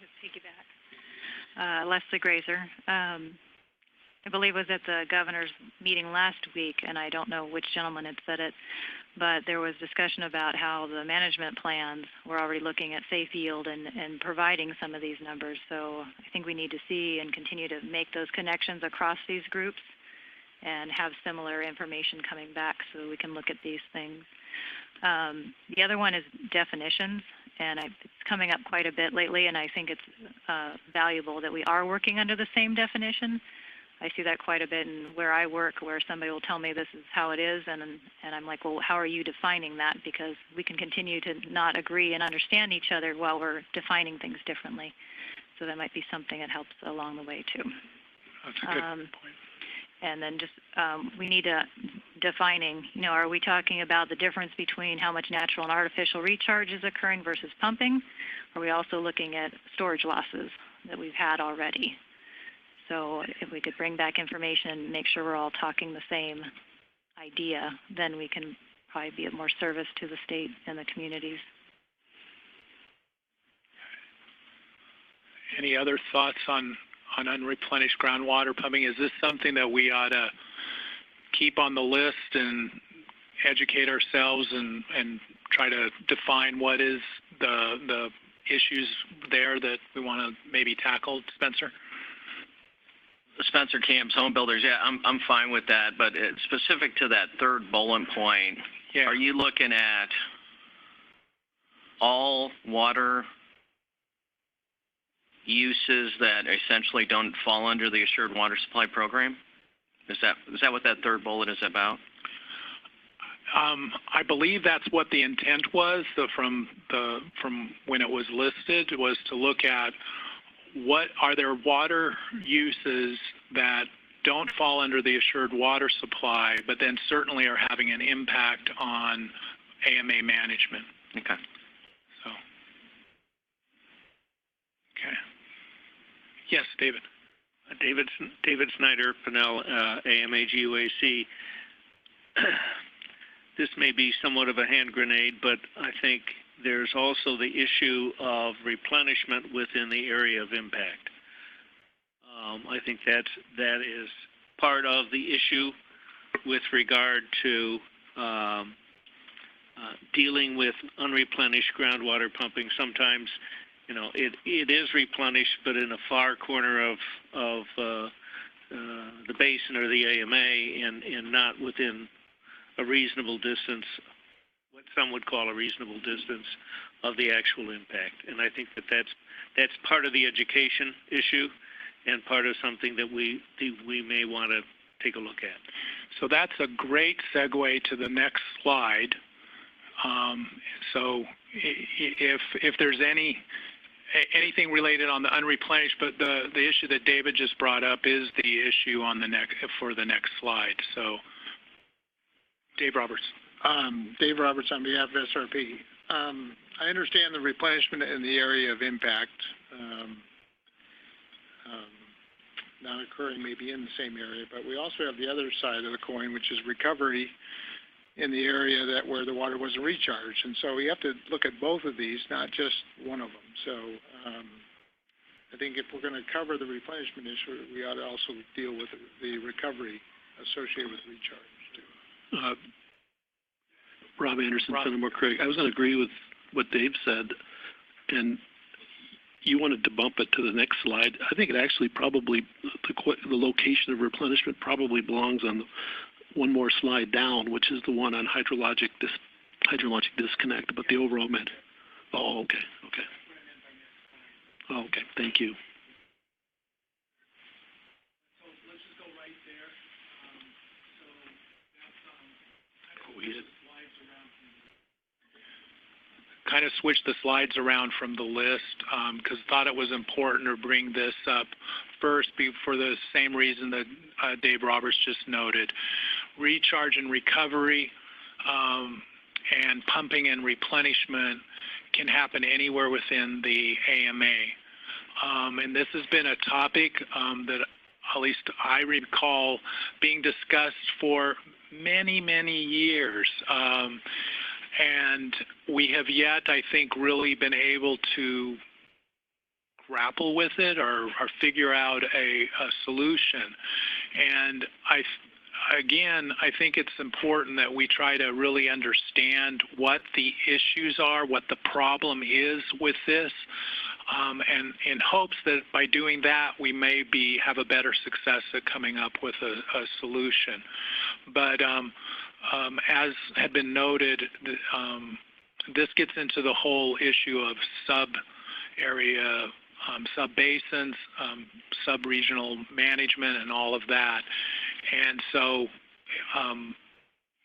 Just piggyback. Leslie Grazer. I believe it was at the governor's meeting last week, and I don't know which gentleman had said it, but there was discussion about how the management plans were already looking at safe yield and providing some of these numbers. So I think we need to see and continue to make those connections across these groups and have similar information coming back so we can look at these things. The other one is definitions, and it's coming up quite a bit lately, and I think it's valuable that we are working under the same definition. I see that quite a bit in where I work, where somebody will tell me this is how it is, and I'm like, well, how are you defining that? Because we can continue to not agree and understand each other while we're defining things differently. So that might be something that helps along the way, too. That's a good point. And then just we need to defining, are we talking about the difference between how much natural and artificial recharge is occurring versus pumping? Are we also looking at storage losses that we've had already? So if we could bring back information and make sure we're all talking the same idea, then we can probably be of more service to the state and the communities. Any other thoughts on unreplenished groundwater pumping? Is this something that we ought to keep on the list and educate ourselves and try to define what is the issues there that we want to maybe tackle, Spencer? Spencer Camps, home builders, yeah, I'm fine with that, but specific to that third bullet point, yeah. Are you looking at all water uses that essentially don't fall under the Assured Water Supply Program? Is that what that third bullet is about? I believe that's what the intent was. From when it was listed, was to look at what are there water uses that don't fall under the Assured Water Supply, but then certainly are having an impact on AMA management. Okay. So. Okay. Yes, David. David Snyder, Pinnell, AMA-GUAC. This may be somewhat of a hand grenade, but I think there's also the issue of replenishment within the area of impact. I think that is part of the issue with regard to dealing with unreplenished groundwater pumping. Sometimes, it is replenished, but in a far corner of the basin or the AMA, and not within a reasonable distance, what some would call a reasonable distance of the actual impact. And I think that's part of the education issue and part of something that we may want to take a look at. So that's a great segue to the next slide. So if there's anything related on the unreplenished, but the issue that David just brought up is the issue on for the next slide. So Dave Roberts. Dave Roberts on behalf of SRP. I understand the replenishment in the area of impact not occurring maybe in the same area, but we also have the other side of the coin, which is recovery in the area where the water wasn't recharged. And so we have to look at both of these, not just one of them. So I think if we're going to cover the replenishment issue, we ought to also deal with the recovery associated with recharge too. Rob Anderson, Fenimore Creek. I was going to agree with what Dave said, and you wanted to bump it to the next slide. I think it actually probably, the location of replenishment probably belongs on the one more slide down, which is the one on hydrologic disconnect, but the overall Oh, okay. Thank you. Kind of switched the slides around from the list because thought it was important to bring this up first for the same reason that Dave Roberts just noted. Recharge and recovery and pumping and replenishment can happen anywhere within the AMA. And this has been a topic that at least I recall being discussed for many, many years. And we have yet, I think, really been able to grapple with it or figure out a solution. And I think it's important that we try to really understand what the issues are, what the problem is with this, and in hopes that by doing that, we may have a better success at coming up with a solution. But as had been noted, this gets into the whole issue of sub-area, sub-basins, sub-regional management, and all of that. And so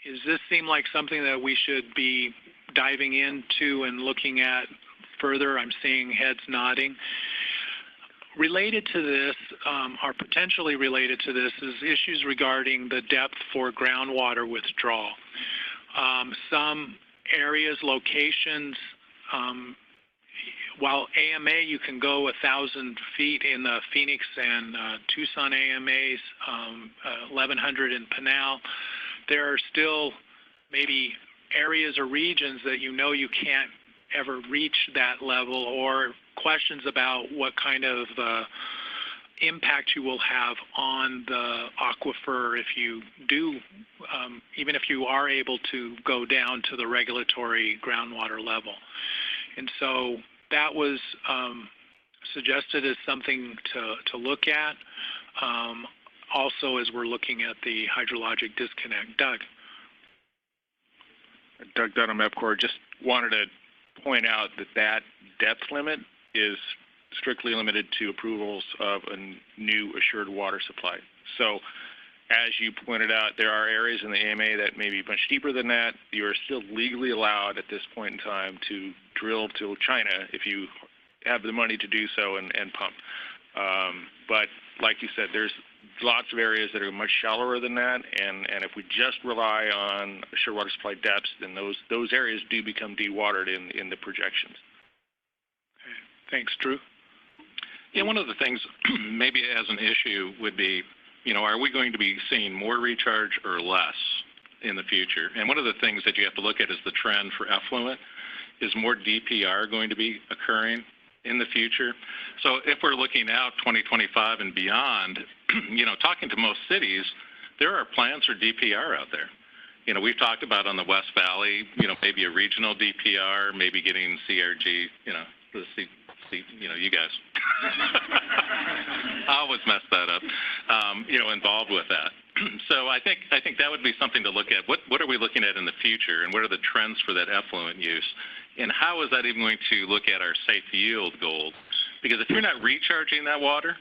does this seem like something that we should be diving into and looking at further? I'm seeing heads nodding. Related to this, or potentially related to this, is issues regarding the depth for groundwater withdrawal. Some areas, locations, while AMA, you can go 1,000 feet in the Phoenix and Tucson AMAs, 1,100 in Pinal, there are still maybe areas or regions that you can't ever reach that level, or questions about what kind of impact you will have on the aquifer if you do, even if you are able to go down to the regulatory groundwater level. And so that was suggested as something to look at, also as we're looking at the hydrologic disconnect. Doug. Doug Dunham, EPCOR, just wanted to point out that depth limit is strictly limited to approvals of a new assured water supply. So as you pointed out, there are areas in the AMA that may be much deeper than that. You are still legally allowed at this point in time to drill to China if you have the money to do so and pump. But like you said, there's lots of areas that are much shallower than that, and if we just rely on assured water supply depths, then those areas do become dewatered in the projections. Thanks, Drew. Yeah, one of the things maybe as an issue would be, are we going to be seeing more recharge or less in the future? And one of the things that you have to look at is the trend for effluent. Is more DPR going to be occurring in the future? So if we're looking out 2025 and beyond, talking to most cities, there are plans for DPR out there. We've talked about on the West Valley, maybe a regional DPR, maybe getting CRG, you guys. I always mess that up, involved with that. So I think that would be something to look at. What are we looking at in the future, and what are the trends for that effluent use? And how is that even going to look at our safe yield goals? Because if you're not recharging that water,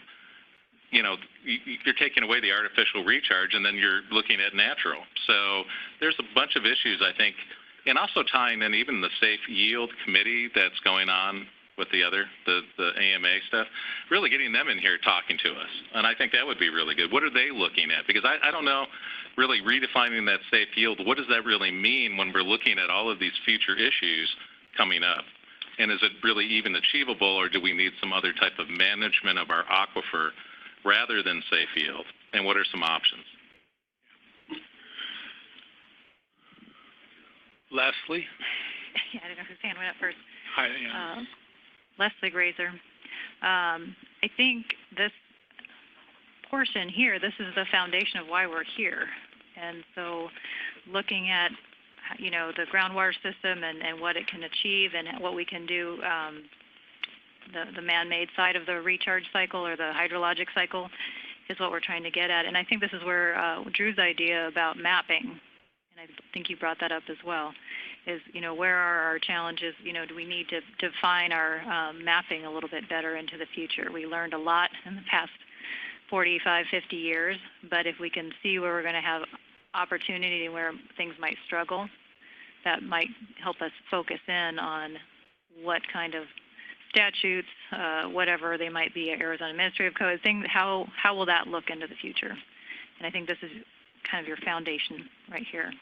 you're taking away the artificial recharge, and then you're looking at natural. So there's a bunch of issues, I think, and also tying in even the safe yield committee that's going on with the AMA stuff, really getting them in here talking to us. And I think that would be really good. What are they looking at? Because I don't know, really redefining that safe yield, what does that really mean when we're looking at all of these future issues coming up? And is it really even achievable, or do we need some other type of management of our aquifer rather than safe yield? And what are some options? Leslie? Yeah, I don't know whose hand went up first. Hi, yeah. Leslie Grazer. I think this portion here, this is the foundation of why we're here. And so looking at, the groundwater system and what it can achieve and what we can do, the man-made side of the recharge cycle or the hydrologic cycle is what we're trying to get at. And I think this is where Drew's idea about mapping, and I think you brought that up as well, is, where are our challenges? Do we need to define our mapping a little bit better into the future? We learned a lot in the past 45, 50 years, but if we can see where we're going to have opportunity and where things might struggle, that might help us focus in on what kind of statutes, whatever they might be, Arizona Administrative Code, things, how will that look into the future? And I think this is kind of your foundation right here.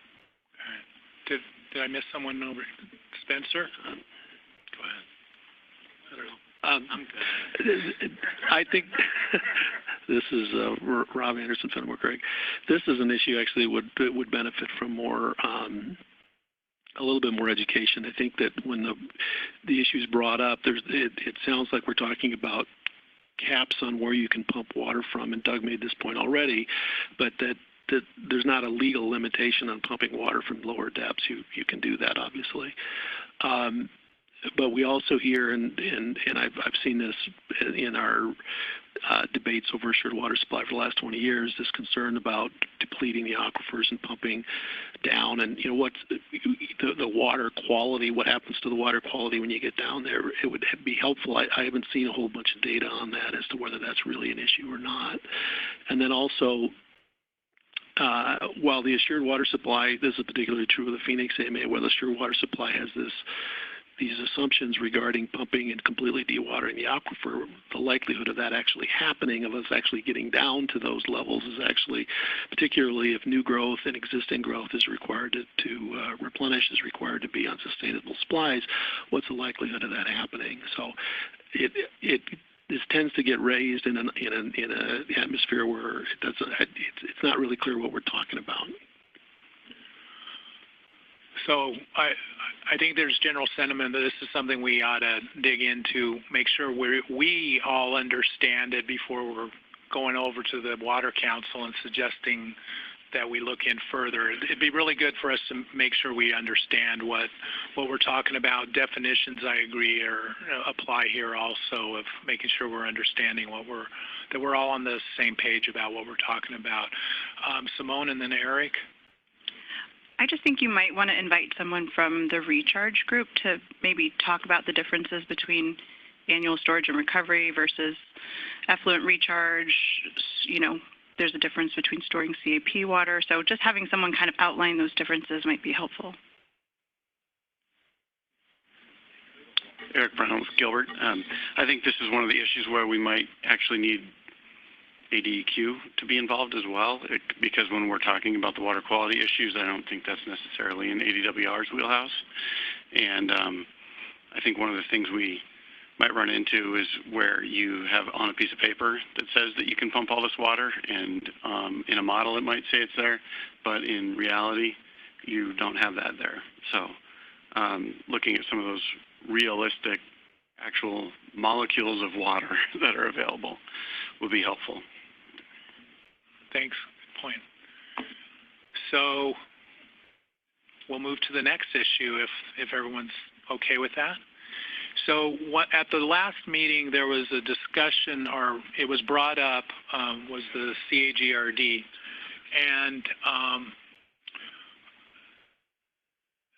Did I miss someone over? Spencer? Go ahead. I don't know. I'm good. I think this is Rob Anderson, Fenimore Craig. This is an issue actually would benefit from more a little bit more education. I think that when the issue is brought up, it sounds like we're talking about caps on where you can pump water from, and Doug made this point already, but that there's not a legal limitation on pumping water from lower depths. You can do that, obviously. But we also hear, and I've seen this in our debates over assured water supply for the last 20 years, this concern about depleting the aquifers and pumping down, and what's the water quality, what happens to the water quality when you get down there. It would be helpful. I haven't seen a whole bunch of data on that as to whether that's really an issue or not. And then also, while the assured water supply, this is particularly true of the Phoenix AMA, where the assured water supply has these assumptions regarding pumping and completely dewatering the aquifer, the likelihood of that actually happening, of us actually getting down to those levels, is actually, particularly if new growth and existing growth is required to replenish, is required to be on sustainable supplies, what's the likelihood of that happening? So this tends to get raised in an atmosphere where it's not really clear what we're talking about. So I think there's general sentiment that this is something we ought to dig into, make sure we all understand it before we're going over to the Water Council and suggesting that we look in further. It'd be really good for us to make sure we understand what we're talking about. Definitions, I agree, apply here also, of making sure we're understanding that we're all on the same page about what we're talking about. Simone and then Eric. I just think you might want to invite someone from the recharge group to maybe talk about the differences between annual storage and recovery versus effluent recharge. There's a difference between storing CAP water. So just having someone kind of outline those differences might be helpful. Eric Brown with Gilbert. I think this is one of the issues where we might actually need ADEQ to be involved as well, because when we're talking about the water quality issues, I don't think that's necessarily in ADWR's wheelhouse. And I think one of the things we might run into is where you have on a piece of paper that says that you can pump all this water, and in a model it might say it's there, but in reality you don't have that there. So looking at some of those realistic actual molecules of water that are available would be helpful. Thanks. Good point. So we'll move to the next issue if everyone's okay with that. So at the last meeting there was a discussion, or it was brought up, was the CAGRD, and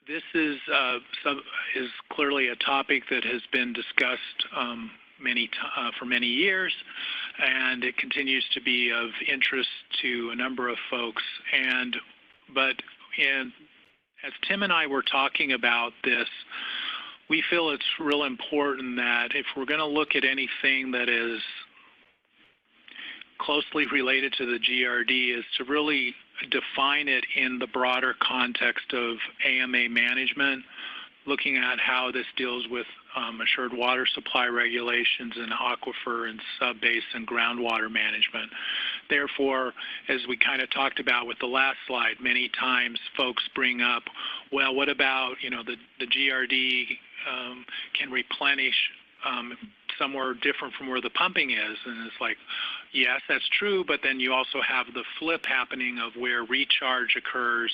this is clearly a topic that has been discussed for many years, and it continues to be of interest to a number of folks. But as Tim and I were talking about this, we feel it's real important that if we're going to look at anything that is closely related to the GRD, is to really define it in the broader context of AMA management, looking at how this deals with assured water supply regulations and aquifer and sub-basin groundwater management. Therefore, as we kind of talked about with the last slide, many times folks bring up, well, what about, the GRD can replenish somewhere different from where the pumping is? And it's like, yes, that's true, but then you also have the flip happening of where recharge occurs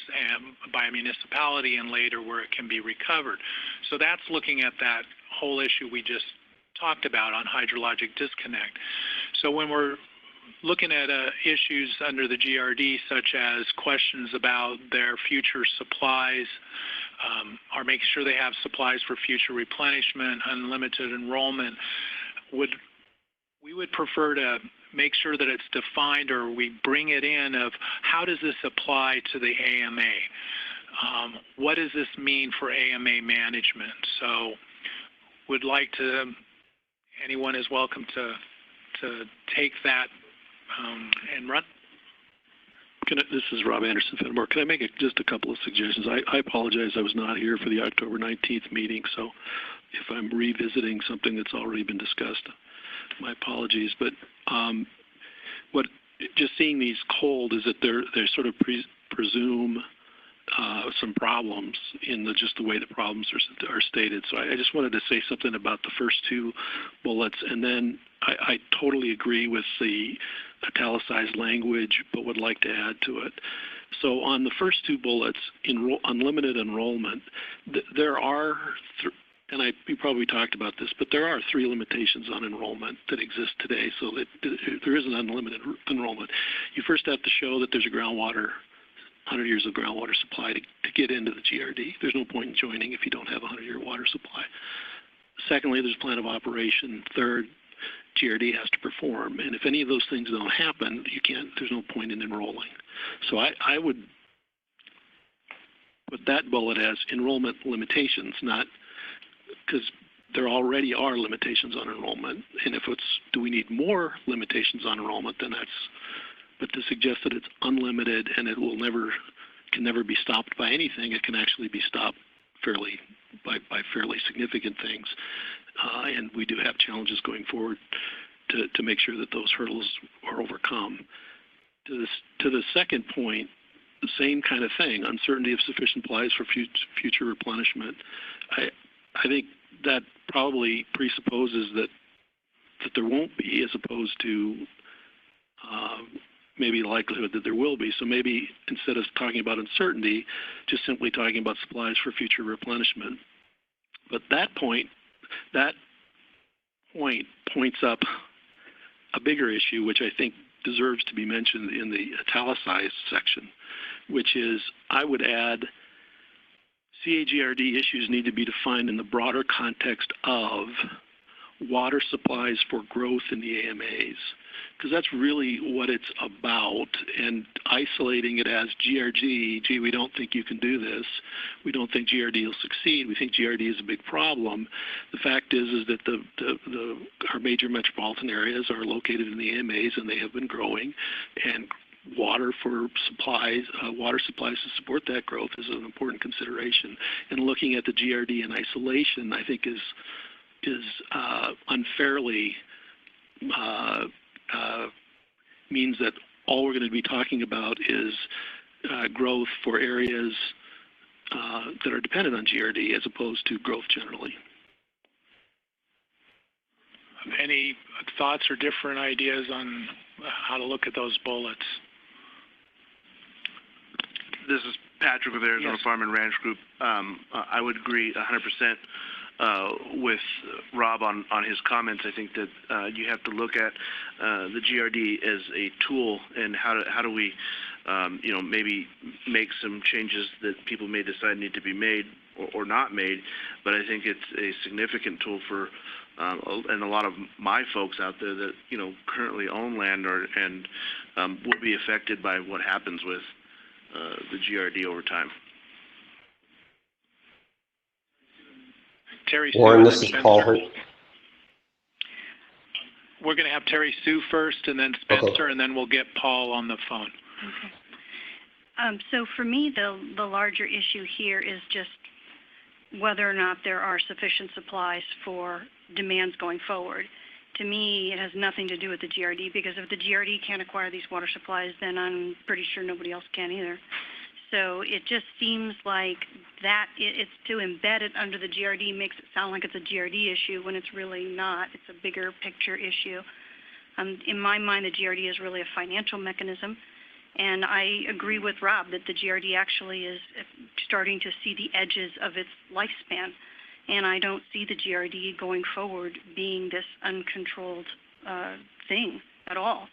by a municipality and later where it can be recovered. So that's looking at that whole issue we just talked about on hydrologic disconnect. So when we're looking at issues under the GRD, such as questions about their future supplies, or making sure they have supplies for future replenishment, unlimited enrollment. We would prefer to make sure that it's defined, or we bring it in of how does this apply to the AMA? What does this mean for AMA management? So would like to, anyone is welcome to take that and run. This is Rob Anderson, Fenimore. Can I make just a couple of suggestions? I apologize, I was not here for the October 19th meeting, so if I'm revisiting something that's already been discussed, my apologies. But what just seeing these cold is that they sort of presume some problems in just the way the problems are stated. So I just wanted to say something about the first two bullets, and then I totally agree with the italicized language, but would like to add to it. So on the first two bullets, unlimited enrollment, there are, you probably talked about this, but there are 3 limitations on enrollment that exist today. So that there is an unlimited enrollment. You first have to show that there's a 100 years of groundwater supply to get into the GRD. There's no point in joining if you don't have a 100-year water supply. Secondly, there's plan of operation. Third, GRD has to perform. And if any of those things don't happen, there's no point in enrolling. So I would put that bullet as enrollment limitations, not because there already are limitations on enrollment. And if do we need more limitations on enrollment, then but to suggest that it's unlimited and it can never be stopped by anything, it can actually be stopped by fairly significant things. And we do have challenges going forward to make sure that those hurdles are overcome. To the second point, the same kind of thing, uncertainty of sufficient supplies for future replenishment. I think that probably presupposes that there won't be, as opposed to maybe likelihood that there will be. So maybe instead of talking about uncertainty, just simply talking about supplies for future replenishment. But that point points up a bigger issue, which I think deserves to be mentioned in the italicized section, which is I would add CAGRD issues need to be defined in the broader context of water supplies for growth in the AMAs, because that's really what it's about. And isolating it as GRD, gee, we don't think you can do this. We don't think GRD will succeed. We think GRD is a big problem. The fact is that our major metropolitan areas are located in the AMAs, and they have been growing, and water supplies to support that growth is an important consideration. And looking at the GRD in isolation, I think is unfairly means that all we're going to be talking about is growth for areas that are dependent on GRD as opposed to growth generally. Any thoughts or different ideas on how to look at those bullets? This is Patrick with Arizona Farm and Ranch Group. I would agree 100% with Rob on his comments. I think that you have to look at the GRD as a tool, and how do we, maybe make some changes that people may decide need to be made or not made. But I think it's a significant tool for, and a lot of my folks out there that currently own land and will be affected by what happens with the GRD over time. Terry Warren, Sue, this is Paul. We're going to have Terry Sue first, and then Spencer, okay. And then we'll get Paul on the phone. Okay. So for me, the larger issue here is just whether or not there are sufficient supplies for demands going forward. To me, it has nothing to do with the GRD, because if the GRD can't acquire these water supplies, then I'm pretty sure nobody else can either. So it just seems like that it's to embed it under the GRD makes it sound like it's a GRD issue when it's really not. It's a bigger picture issue. In my mind, the GRD is really a financial mechanism, and I agree with Rob that the GRD actually is starting to see the edges of its lifespan, and I don't see the GRD going forward being this uncontrolled thing at all.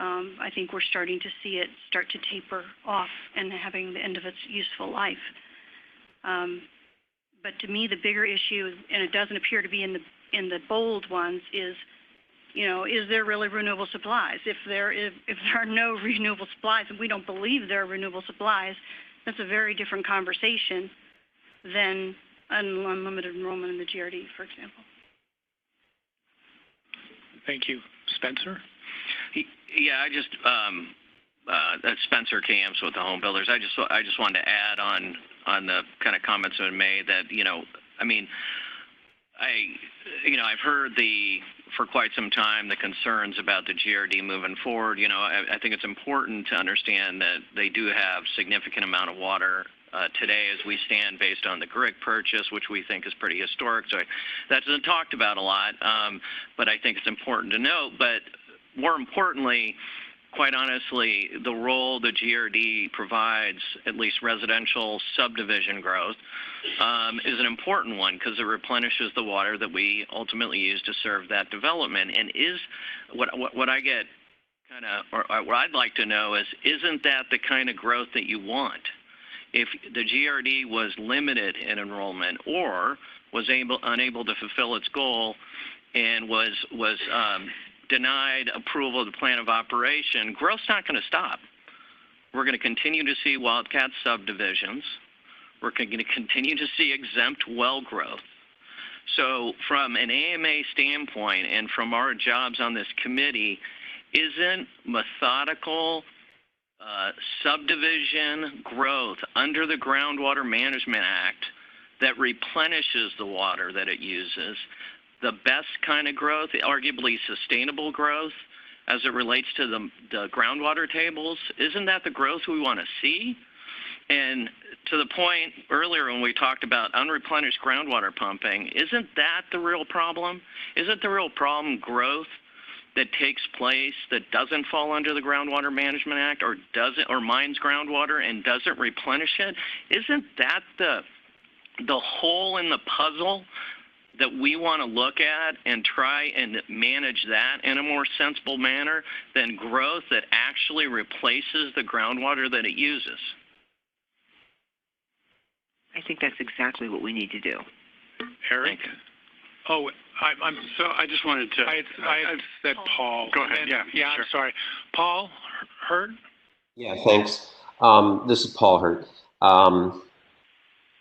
I think we're starting to see it start to taper off and having the end of its useful life. But to me, the bigger issue, and it doesn't appear to be in the bold ones, is, you know, is there really renewable supplies? If there are no renewable supplies, and we don't believe there are renewable supplies, that's a very different conversation than unlimited enrollment in the GRD, for example. Thank you. Spencer? Yeah, I just that's Spencer Camps with the home builders. I just wanted to add on the kind of comments that were made that, you know, I mean, I've heard for quite some time the concerns about the GRD moving forward. You know, I think it's important to understand that they do have significant amount of water today as we stand based on the GRIC purchase, which we think is pretty historic. So that's been talked about a lot, but I think it's important to note. But more importantly, quite honestly, the role the GRD provides, at least residential subdivision growth, is an important one because it replenishes the water that we ultimately use to serve that development. And is what I get kind of, or what I'd like to know is, isn't that the kind of growth that you want? If the GRD was limited in enrollment or was unable to fulfill its goal and was denied approval of the plan of operation, growth's not going to stop. We're going to continue to see wildcat subdivisions. We're going to continue to see exempt well growth. So from an AMA standpoint and from our jobs on this committee, isn't methodical subdivision growth under the Groundwater Management Act that replenishes the water that it uses the best kind of growth, arguably sustainable growth, as it relates to the groundwater tables? Isn't that the growth we want to see? And to the point earlier when we talked about unreplenished groundwater pumping, isn't that the real problem? Isn't the real problem growth that takes place that doesn't fall under the Groundwater Management Act or mines groundwater and doesn't replenish it? Isn't that the hole in the puzzle that we want to look at and try and manage that in a more sensible manner than growth that actually replaces the groundwater that it uses? I think that's exactly what we need to do. Eric? Oh, so I just wanted to. I said Paul. Go ahead. Yeah. Yeah. Sure. I'm sorry. Paul Hurt. Yeah. Thanks. This is Paul Hurt.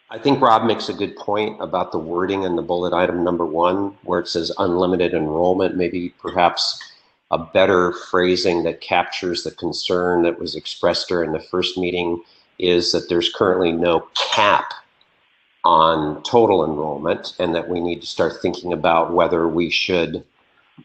I think Rob makes a good point about the wording in the bullet item number 1, where it says unlimited enrollment. Maybe perhaps a better phrasing that captures the concern that was expressed during the first meeting is that there's currently no cap on total enrollment, and that we need to start thinking about whether we should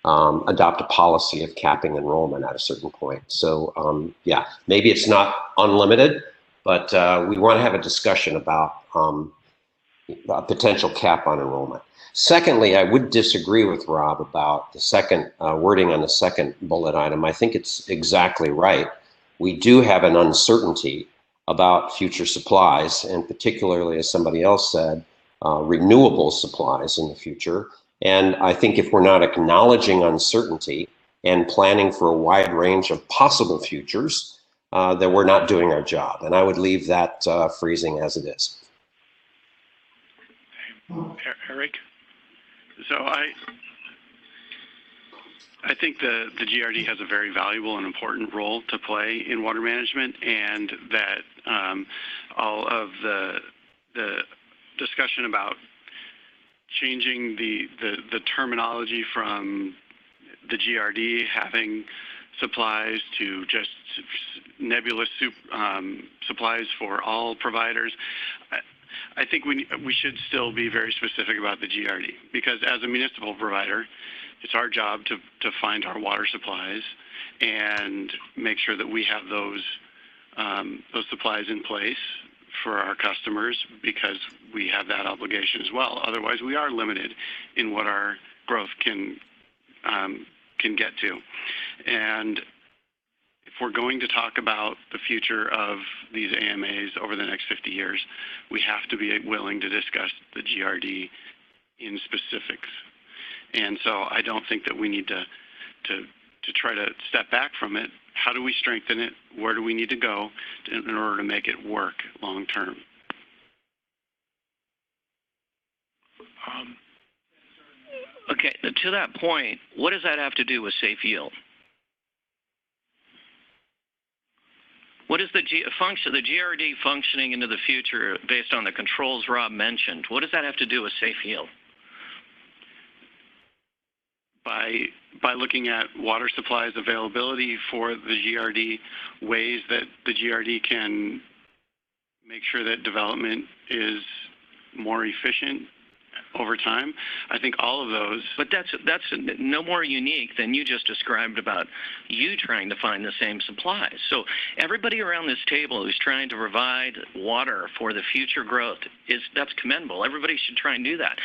adopt a policy of capping enrollment at a certain point. So yeah, maybe it's not unlimited, but we want to have a discussion about a potential cap on enrollment. Secondly, I would disagree with Rob about the second wording on the second bullet item. I think it's exactly right. We do have an uncertainty about future supplies, and particularly, as somebody else said, renewable supplies in the future. And I think if we're not acknowledging uncertainty and planning for a wide range of possible futures, then we're not doing our job. And I would leave that phrasing as it is. Eric? So I think the GRD has a very valuable and important role to play in water management, and that all of the discussion about changing the terminology from the GRD having supplies to just nebulous supplies for all providers, I think we should still be very specific about the GRD, because as a municipal provider, it's our job to find our water supplies and make sure that we have those supplies in place for our customers, because we have that obligation as well. Otherwise, we are limited in what our growth can get to. And if we're going to talk about the future of these AMAs over the next 50 years, we have to be willing to discuss the GRD in specifics. And so I don't think that we need to try to step back from it. How do we strengthen it? Where do we need to go in order to make it work long term? Okay, to that point, what does that have to do with safe yield? What is the GRD functioning into the future based on the controls Rob mentioned? What does that have to do with safe yield? By looking at water supplies availability for the GRD, ways that the GRD can make sure that development is more efficient over time. I think all of those. But that's no more unique than you just described about you trying to find the same supplies. So everybody around this table who's trying to provide water for the future growth, that's commendable. Everybody should try and do that.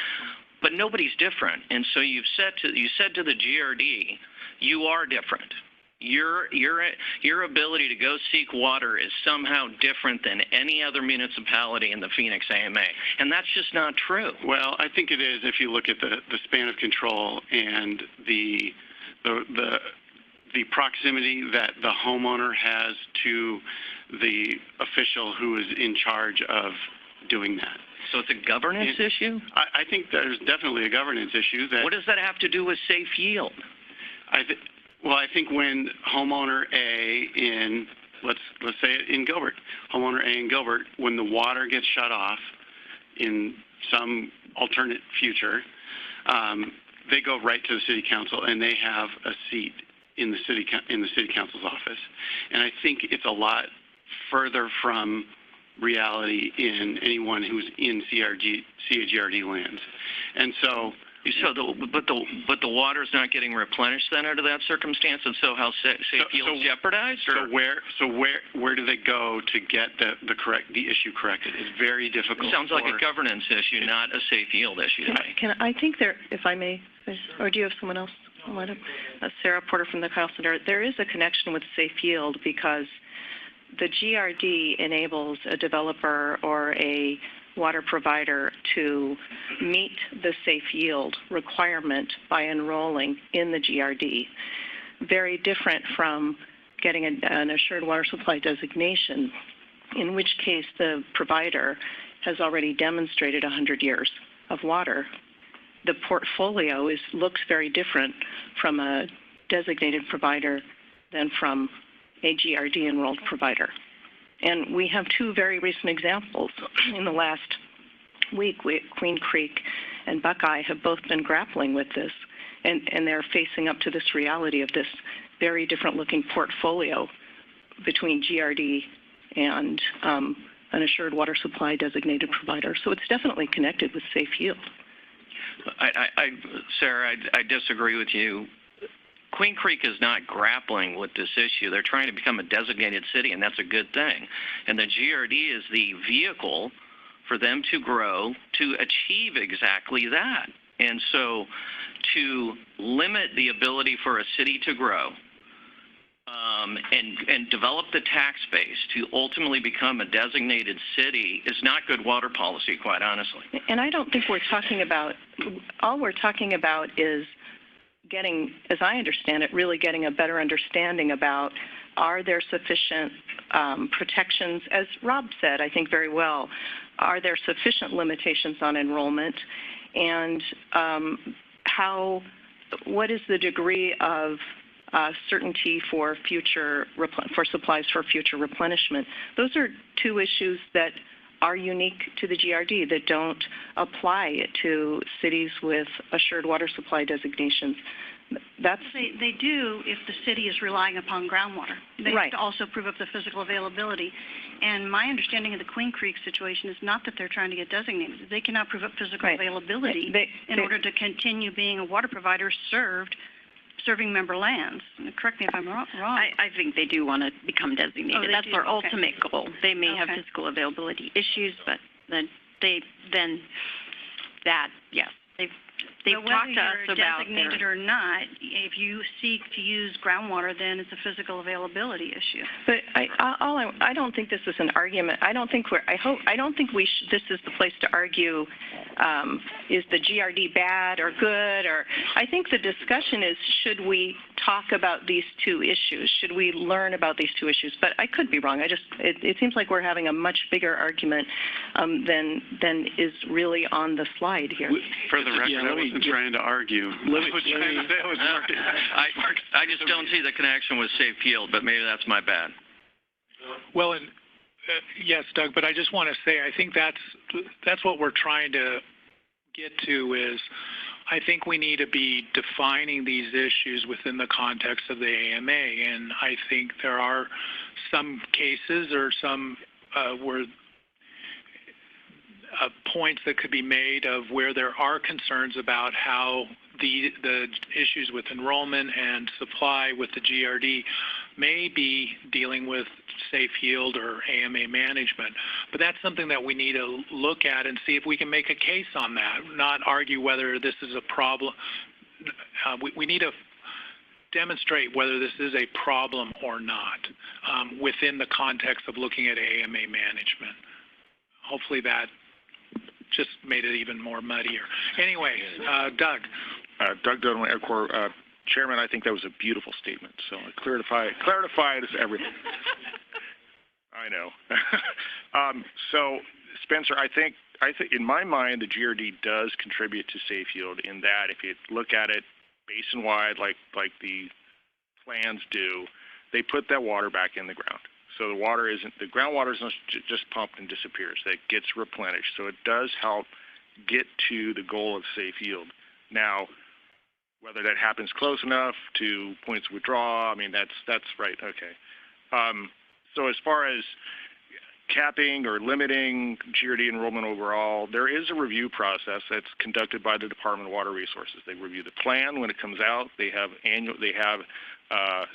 But nobody's different. And so you said to the GRD, you are different. Your ability to go seek water is somehow different than any other municipality in the Phoenix AMA, and that's just not true. Well, I think it is if you look at the span of control and the proximity that the homeowner has to the official who is in charge of doing that. So it's a governance issue? I think there's definitely a governance issue. What does that have to do with safe yield? Well, I think when homeowner A in, let's say in Gilbert, homeowner A in Gilbert, when the water gets shut off in some alternate future, they go right to the city council and they have a seat in the city council's office. And I think it's a lot further from reality in anyone who's in CAGRD lands. And so but the water's not getting replenished then under that circumstance, and so how safe yield's jeopardized? Or? So where do they go to get the issue corrected? It's very difficult. It sounds like a governance issue, not a safe yield issue to me. I think there, if I may, or do you have someone else? Sarah Porter from the Kyle Center. There is a connection with safe yield because the GRD enables a developer or a water provider to meet the safe yield requirement by enrolling in the GRD. Very different from getting an assured water supply designation, in which case the provider has already demonstrated 100 years of water. The portfolio looks very different from a designated provider than from a GRD enrolled provider. And we have two very recent examples. In the last week, Queen Creek and Buckeye have both been grappling with this, and they're facing up to this reality of this very different looking portfolio between GRD and an assured water supply designated provider. So it's definitely connected with safe yield. Sarah, I disagree with you. Queen Creek is not grappling with this issue. They're trying to become a designated city, and that's a good thing. And the GRD is the vehicle for them to grow to achieve exactly that. And so to limit the ability for a city to grow and develop the tax base to ultimately become a designated city is not good water policy, quite honestly. And I don't think we're talking about, all we're talking about is getting, as I understand it, really getting a better understanding about, are there sufficient protections, as Rob said, I think very well, are there sufficient limitations on enrollment, and what is the degree of certainty for for supplies for future replenishment? Those are two issues that are unique to the GRD that don't apply to cities with assured water supply designations. They do if the city is relying upon groundwater. They have to also prove up the physical availability. And my understanding of the Queen Creek situation is not that they're trying to get designated. They cannot prove up physical availability in order to continue being a water provider serving member lands. Correct me if I'm wrong. I think they do want to become designated. That's their ultimate goal. They may have physical availability issues, but yes, they've But talked to us whether you're about designated or not, if you seek to use groundwater, then it's a physical availability issue. But I don't think this is an argument. I don't think this is the place to argue, is the GRD bad or good, or I think the discussion is, should we talk about these two issues? Should we learn about these two issues? But I could be wrong. It seems like we're having a much bigger argument than is really on the slide here. For the record, I wasn't trying to argue. I just don't see the connection with safe yield, but maybe that's my bad. Well, and yes, Doug, but I just want to say I think that's what we're trying to get to is I think we need to be defining these issues within the context of the AMA, and I think there are some cases or some where points that could be made of where there are concerns about how the issues with enrollment and supply with the GRD may be dealing with safe yield or AMA management. But that's something that we need to look at and see if we can make a case on that, not argue whether this is a problem. We need to demonstrate whether this is a problem or not within the context of looking at AMA management. Hopefully that just made it even more muddier. Anyway, Doug. Doug Dudley, Air Corps Chairman, I think that was a beautiful statement. So it clarified everything. I know. So Spencer, I think in my mind the GRD does contribute to safe yield in that if you look at it basin-wide like the plans do, they put that water back in the ground. So the groundwater isn't just pumped and disappears. That gets replenished. So it does help get to the goal of safe yield. Now, whether that happens close enough to points of withdrawal, I mean, that's right. Okay. So as far as capping or limiting GRD enrollment overall, there is a review process that's conducted by the Department of Water Resources. They review the plan when it comes out. They have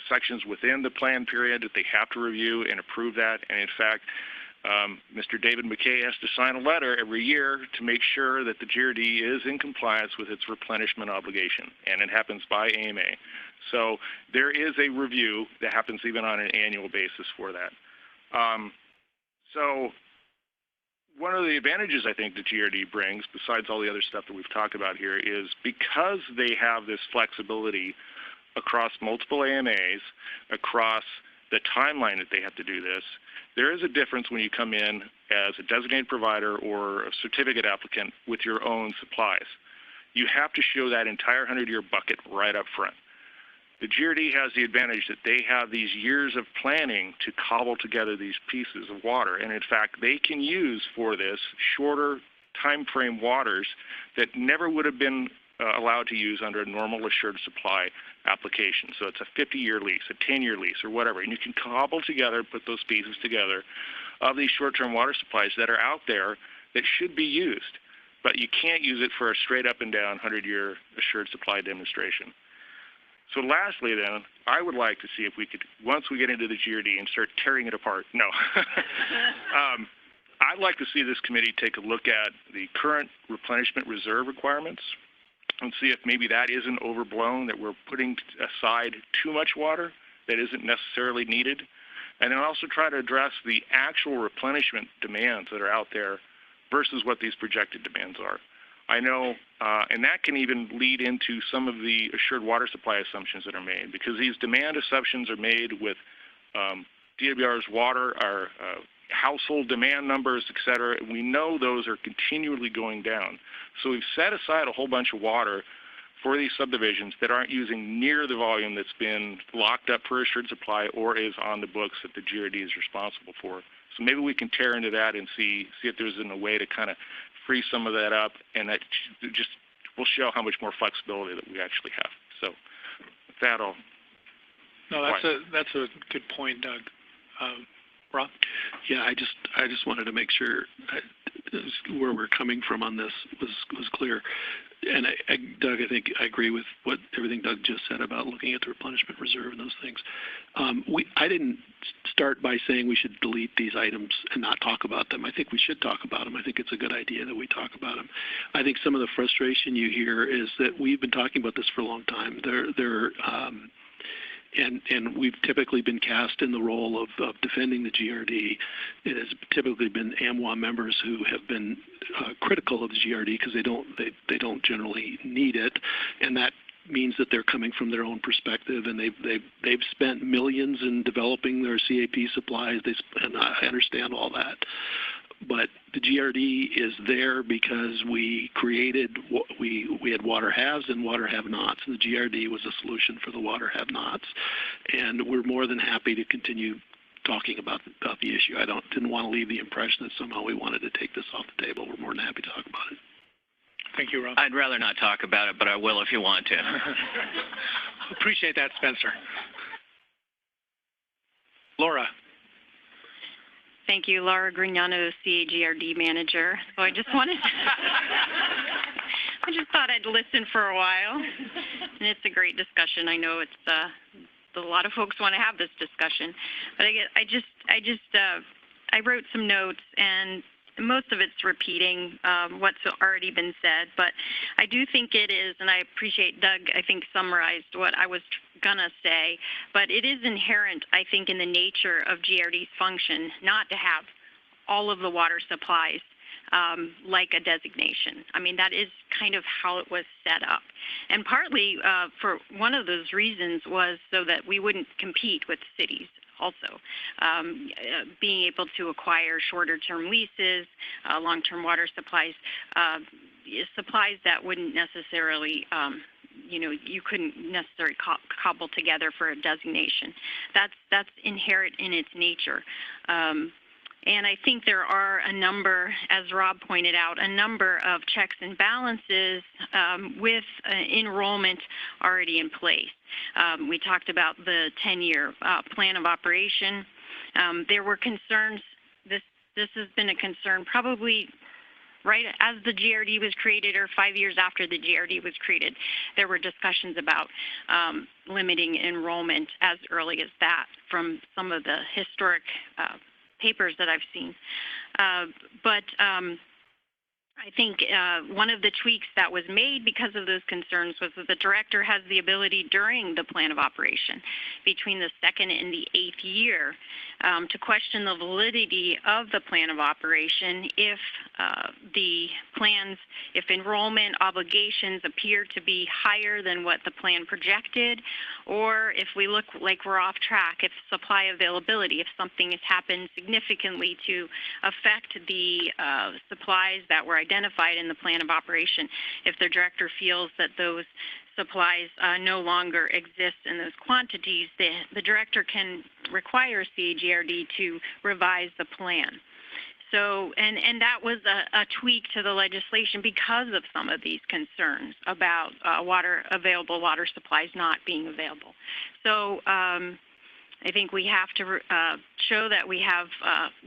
sections within the plan period that they have to review and approve that. And in fact, Mr. David McKay has to sign a letter every year to make sure that the GRD is in compliance with its replenishment obligation, and it happens by AMA. So there is a review that happens even on an annual basis for that. So one of the advantages I think the GRD brings, besides all the other stuff that we've talked about here, is because they have this flexibility across multiple AMAs, across the timeline that they have to do this, there is a difference when you come in as a designated provider or a certificate applicant with your own supplies. You have to show that entire 100-year bucket right up front. The GRD has the advantage that they have these years of planning to cobble together these pieces of water. And in fact, they can use for this shorter time frame waters that never would have been allowed to use under a normal assured supply application. So it's a 50-year lease, a 10-year lease, or whatever. And you can cobble together, put those pieces together of these short-term water supplies that are out there that should be used. But you can't use it for a straight up and down 100-year assured supply demonstration. So lastly, then, I would like to see if we could, once we get into the GRD and start tearing it apart, no. I'd like to see this committee take a look at the current replenishment reserve requirements and see if maybe that isn't overblown, that we're putting aside too much water that isn't necessarily needed, and then also try to address the actual replenishment demands that are out there versus what these projected demands are. I know, and that can even lead into some of the assured water supply assumptions that are made, because these demand assumptions are made with DWR's water, our household demand numbers, et cetera, and we know those are continually going down. So we've set aside a whole bunch of water for these subdivisions that aren't using near the volume that's been locked up for assured supply or is on the books that the GRD is responsible for. So maybe we can tear into that and see if there's a way to kind of free some of that up, and that just will show how much more flexibility that we actually have. So with that, I'll... No, that's a good point, Doug. Rob? Yeah, I just wanted to make sure where we're coming from on this was clear. And Doug, I think I agree with everything Doug just said about looking at the replenishment reserve and those things. I didn't start by saying we should delete these items and not talk about them. I think we should talk about them. I think it's a good idea that we talk about them. I think some of the frustration you hear is that we've been talking about this for a long time. And we've typically been cast in the role of defending the GRD. It has typically been AMWA members who have been critical of the GRD because they don't generally need it, and that means that they're coming from their own perspective, and they've spent millions in developing their CAP supplies. And I understand all that. But the GRD is there because we created, we had water haves and water have-nots, and the GRD was a solution for the water have-nots. And we're more than happy to continue talking about the issue. I didn't want to leave the impression that somehow we wanted to take this off the table. We're more than happy to talk about it. Thank you, Rob. I'd rather not talk about it, but I will if you want to. Appreciate that, Spencer. Laura. Thank you, Laura Grignano, CAGRD manager. So I just wanted I just thought I'd listen for a while. And it's a great discussion. I know it's a lot of folks want to have this discussion. But I wrote some notes, and most of it's repeating what's already been said, but I do think it is, and I appreciate Doug, I think, summarized what I was gonna say, but it is inherent, I think, in the nature of GRD's function not to have all of the water supplies like a designation. I mean, that is kind of how it was set up. And partly for one of those reasons was so that we wouldn't compete with cities. Also, being able to acquire shorter-term leases, long-term water supplies, supplies that wouldn't necessarily, you couldn't necessarily cobble together for a designation. That's inherent in its nature. And I think there are a number, as Rob pointed out, a number of checks and balances with enrollment already in place. We talked about the 10-year plan of operation. There were concerns. This has been a concern probably right as the GRD was created or 5 years after the GRD was created. There were discussions about limiting enrollment as early as that from some of the historic papers that I've seen. But I think one of the tweaks that was made because of those concerns was that the director has the ability during the plan of operation between the 2nd and the 8th year to question the validity of the plan of operation if if enrollment obligations appear to be higher than what the plan projected, or if we look like we're off track, if supply availability, if something has happened significantly to affect the supplies that were identified in the plan of operation, if the director feels that those supplies no longer exist in those quantities, the director can require CAGRD to revise the plan. So, and that was a tweak to the legislation because of some of these concerns about available water supplies not being available. So I think we have to show that we have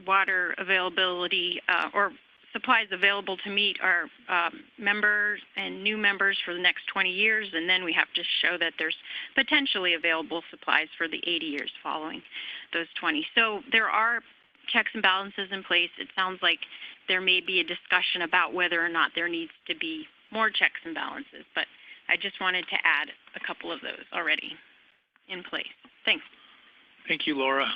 water availability or supplies available to meet our members and new members for the next 20 years, and then we have to show that there's potentially available supplies for the 80 years following those 20. So there are checks and balances in place. It sounds like there may be a discussion about whether or not there needs to be more checks and balances, but I just wanted to add a couple of those already in place. Thanks. Thank you, Laura.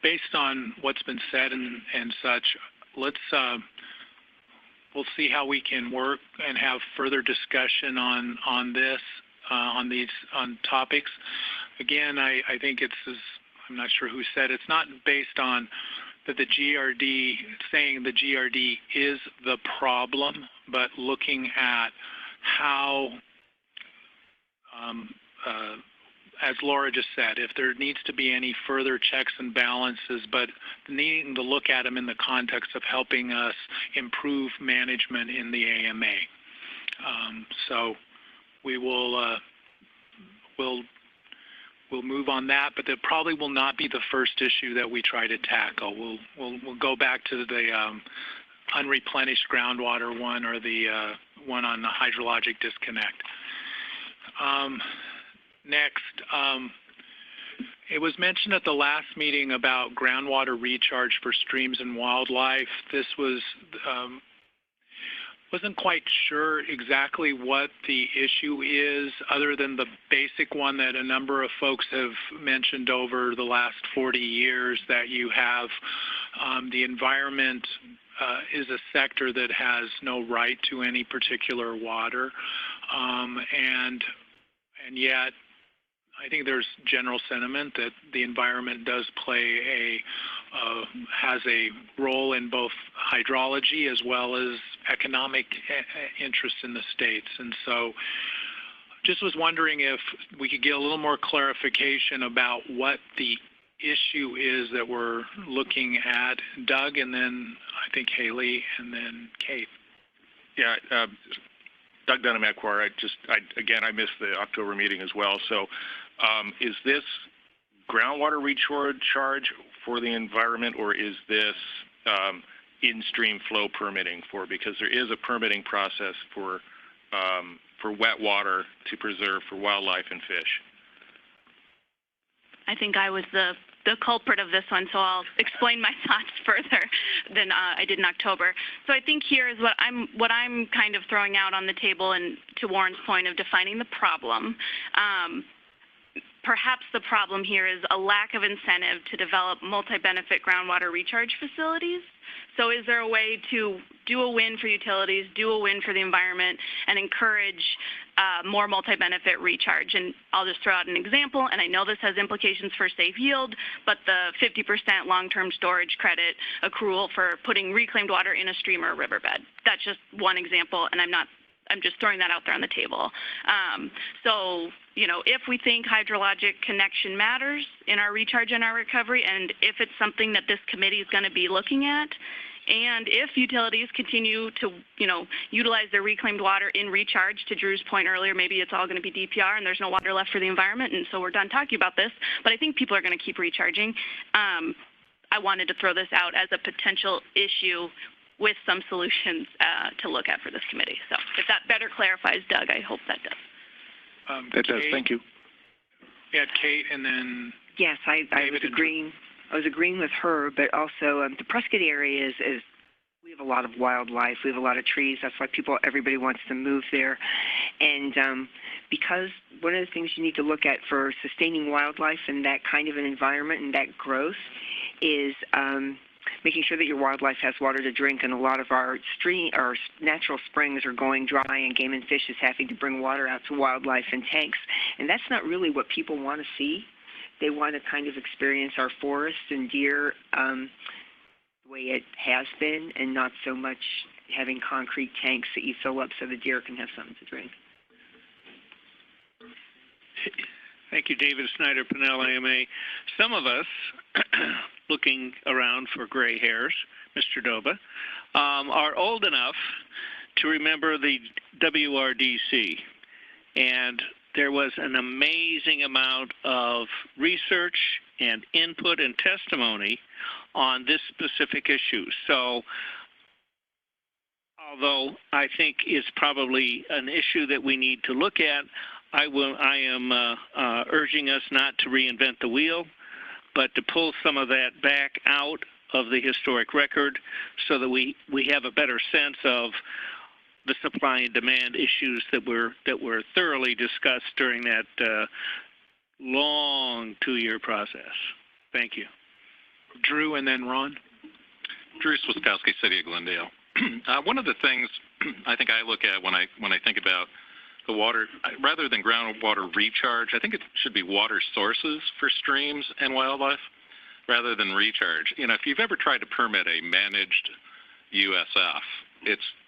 Based on what's been said and such, let's we'll see how we can work and have further discussion on this, on topics. Again, I think I'm not sure who said it's not based on that the GRD, saying the GRD is the problem, but looking at how, as Laura just said, if there needs to be any further checks and balances, but needing to look at them in the context of helping us improve management in the AMA. So we will we'll move on that, but that probably will not be the first issue that we try to tackle. We'll go back to the unreplenished groundwater one or the one on the hydrologic disconnect. Next, it was mentioned at the last meeting about groundwater recharge for streams and wildlife. This was wasn't quite sure exactly what the issue is, other than the basic one that a number of folks have mentioned over the last 40 years, that you have the environment is a sector that has no right to any particular water, and yet I think there's general sentiment that the environment does play has a role in both hydrology as well as economic interests in the states. And so just was wondering if we could get a little more clarification about what the issue is that we're looking at. Doug, and then I think Haley, and then Kate. Yeah, Doug Dunham-Equar. I missed the October meeting as well. So is this groundwater recharge for the environment, or is this in-stream flow permitting for, because there is a permitting process for wet water to preserve for wildlife and fish? I think I was the culprit of this one, so I'll explain my thoughts further than I did in October. So I think here is what I'm kind of throwing out on the table, and to Warren's point of defining the problem. Perhaps the problem here is a lack of incentive to develop multi-benefit groundwater recharge facilities. So is there a way to do a win for utilities, do a win for the environment, and encourage more multi-benefit recharge? And I'll just throw out an example, and I know this has implications for safe yield, but the 50% long-term storage credit accrual for putting reclaimed water in a stream or a riverbed. That's just one example, and I'm just throwing that out there on the table. So, you know, if we think hydrologic connection matters in our recharge and our recovery, and if it's something that this committee is going to be looking at, and if utilities continue to, you know, utilize their reclaimed water in recharge, to Drew's point earlier, maybe it's all going to be DPR and there's no water left for the environment, and so we're done talking about this. But I think people are going to keep recharging. I wanted to throw this out as a potential issue with some solutions to look at for this committee. So if that better clarifies, Doug, I hope that does. That does. Thank you. Yeah, Kate, and then yes, I was agreeing. I was agreeing with her, but also the Prescott area is we have a lot of wildlife. We have a lot of trees. That's why everybody wants to move there, and because one of the things you need to look at for sustaining wildlife and that kind of an environment and that growth is making sure that your wildlife has water to drink, and a lot of our natural springs are going dry, and Game and Fish is having to bring water out to wildlife in tanks, and that's not really what people want to see. They want to kind of experience our forests and deer the way it has been, and not so much having concrete tanks that you fill up so the deer can have something to drink. Thank you, David Snyder, Pinnell AMA. Some of us, looking around for gray hairs, Mr. Doba, are old enough to remember the WRDC. And there was an amazing amount of research and input and testimony on this specific issue. So, although I think it's probably an issue that we need to look at, I am urging us not to reinvent the wheel, but to pull some of that back out of the historic record so that we have a better sense of the supply and demand issues that were thoroughly discussed during that long 2-year process. Thank you. Drew, and then Ron. Drew Swiskowski, City of Glendale. One of the things I think I look at when I think about the water, rather than groundwater recharge, I think it should be water sources for streams and wildlife rather than recharge. You know, if you've ever tried to permit a managed USF,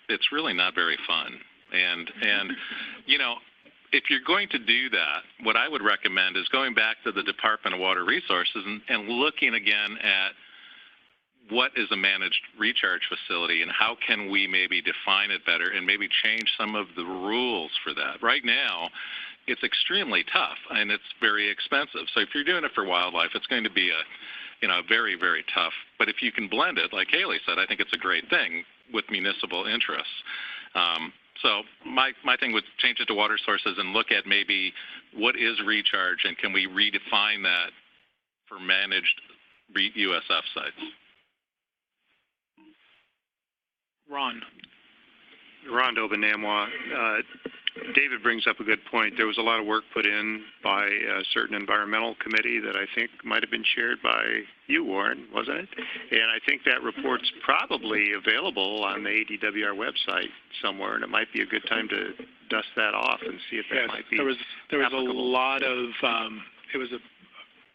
it's really not very fun. And you know, if you're going to do that, what I would recommend is going back to the Department of Water Resources and looking again at what is a managed recharge facility and how can we maybe define it better and maybe change some of the rules for that. Right now, it's extremely tough and it's very expensive. So if you're doing it for wildlife, it's going to be very, very tough. But if you can blend it, like Haley said, I think it's a great thing. with municipal interests. So my thing would change it to water sources and look at maybe what is recharge and can we redefine that for managed USF sites. Ron Dobin, Namwa. David brings up a good point. There was a lot of work put in by a certain environmental committee that I think might have been chaired by you, Warren, wasn't it? And I think that report's probably available on the ADWR website somewhere, and it might be a good time to dust that off and see if that might be there was applicable. a lot of it was a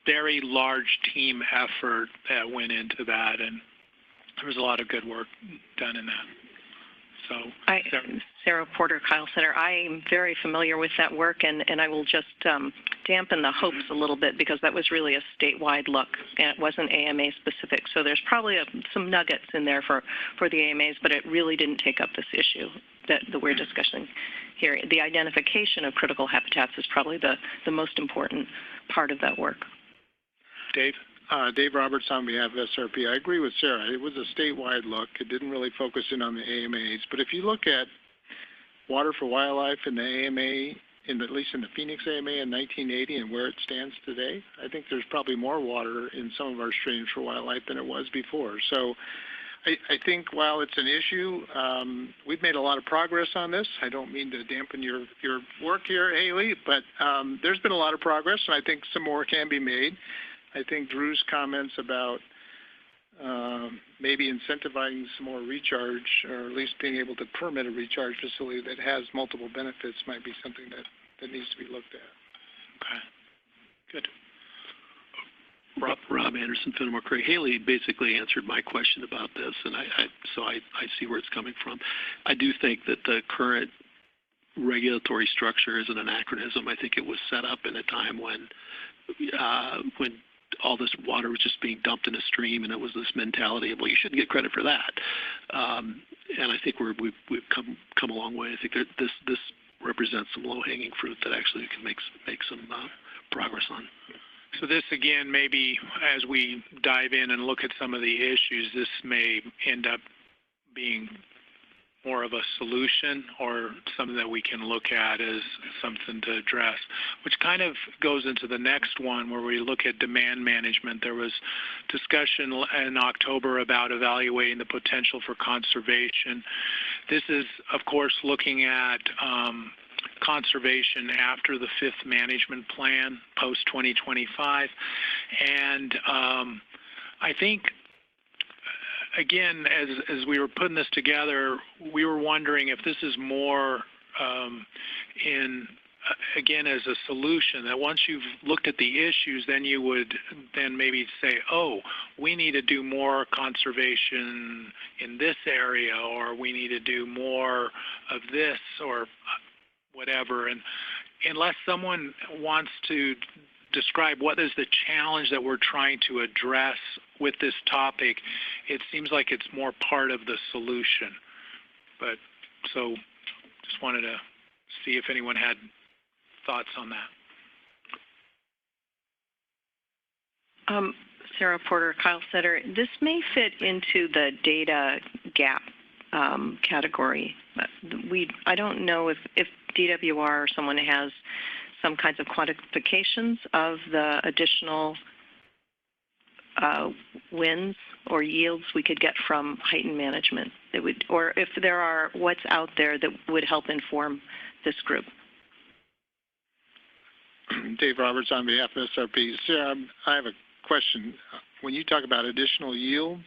very large team effort that went into that, and there was a lot of good work done in that. So, Sarah Porter, Kyle Center. I'm very familiar with that work, and I will just dampen the hopes a little bit because that was really a statewide look, and it wasn't AMA specific. So there's probably some nuggets in there for the AMAs, but it really didn't take up this issue that we're discussing here. The identification of critical habitats is probably the most important part of that work. Dave? Dave Roberts on behalf of SRP. I agree with Sarah. It was a statewide look. It didn't really focus in on the AMAs. But if you look at Water for Wildlife in the AMA, at least in the Phoenix AMA in 1980 and where it stands today, I think there's probably more water in some of our streams for wildlife than it was before. So I think while it's an issue, we've made a lot of progress on this. I don't mean to dampen your work here, Haley, but there's been a lot of progress, and I think some more can be made. I think Drew's comments about maybe incentivizing some more recharge, or at least being able to permit a recharge facility that has multiple benefits might be something that needs to be looked at. Okay. Good. Rob Anderson, Fenimore Craig. Haley basically answered my question about this, and I see where it's coming from. I do think that the current regulatory structure is an anachronism. I think it was set up in a time when all this water was just being dumped in a stream, and it was this mentality of, well, you shouldn't get credit for that. And I think we've come a long way. I think that this represents some low-hanging fruit that actually can make some progress on. So this, again, maybe as we dive in and look at some of the issues, this may end up being more of a solution or something that we can look at as something to address, which kind of goes into the next one where we look at demand management. There was discussion in October about evaluating the potential for conservation. This is, of course, looking at conservation after the fifth management plan, post-2025. And I think, again, as we were putting this together, we were wondering if this is more again, as a solution, that once you've looked at the issues, then you would then maybe say, oh, we need to do more conservation in this area, or we need to do more of this, or whatever. And unless someone wants to describe what is the challenge that we're trying to address with this topic, it seems like it's more part of the solution. But so just wanted to see if anyone had thoughts on that. Sarah Porter, Kyle Setter. This may fit into the data gap category. I don't know if DWR or someone has some kinds of quantifications of the additional wins or yields we could get from heightened management that would, or if there are, what's out there that would help inform this group. Dave Roberts on behalf of SRP. Sarah, I have a question. When you talk about additional yields,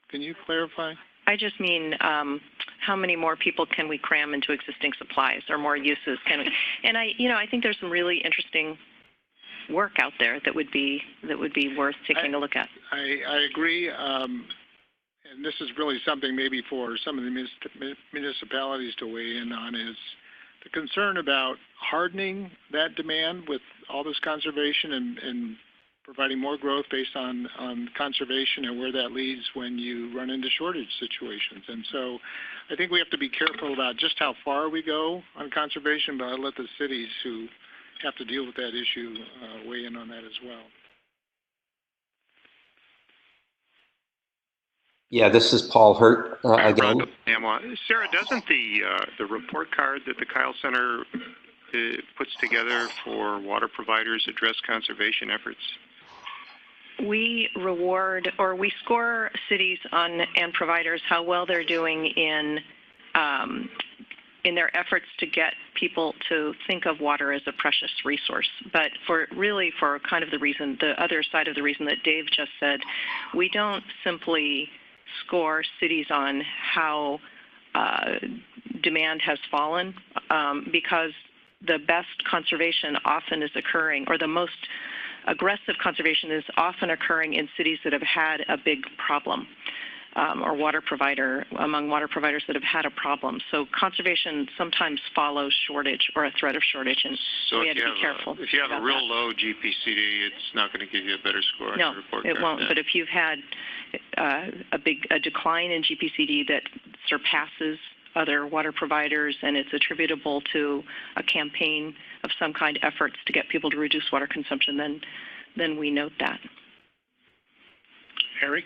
can you clarify? I just mean how many more people can we cram into existing supplies, or more uses can we? And I think there's some really interesting work out there that would be worth taking a look at. I agree, and this is really something maybe for some of the municipalities to weigh in on, is the concern about hardening that demand with all this conservation and providing more growth based on conservation, and where that leads when you run into shortage situations. And so I think we have to be careful about just how far we go on conservation, but I'll let the cities who have to deal with that issue weigh in on that as well. Yeah, this is Paul Hurt again. Sarah, doesn't the report card that the Kyle Center puts together for water providers address conservation efforts? We reward or we score cities on and providers how well they're doing in their efforts to get people to think of water as a precious resource. But for kind of the other side of the reason that Dave just said, we don't simply score cities on how demand has fallen because the best conservation often is occurring, or the most aggressive conservation is often occurring in cities that have had a big problem, or among water providers that have had a problem. So conservation sometimes follows shortage or a threat of shortage, and so we have to be careful. If you have a real low GPCD, it's not going to give you a better score on your report card. No, it won't. But if you've had a decline in GPCD that surpasses other water providers, and it's attributable to a campaign of some kind, efforts to get people to reduce water consumption, then we note that. Eric?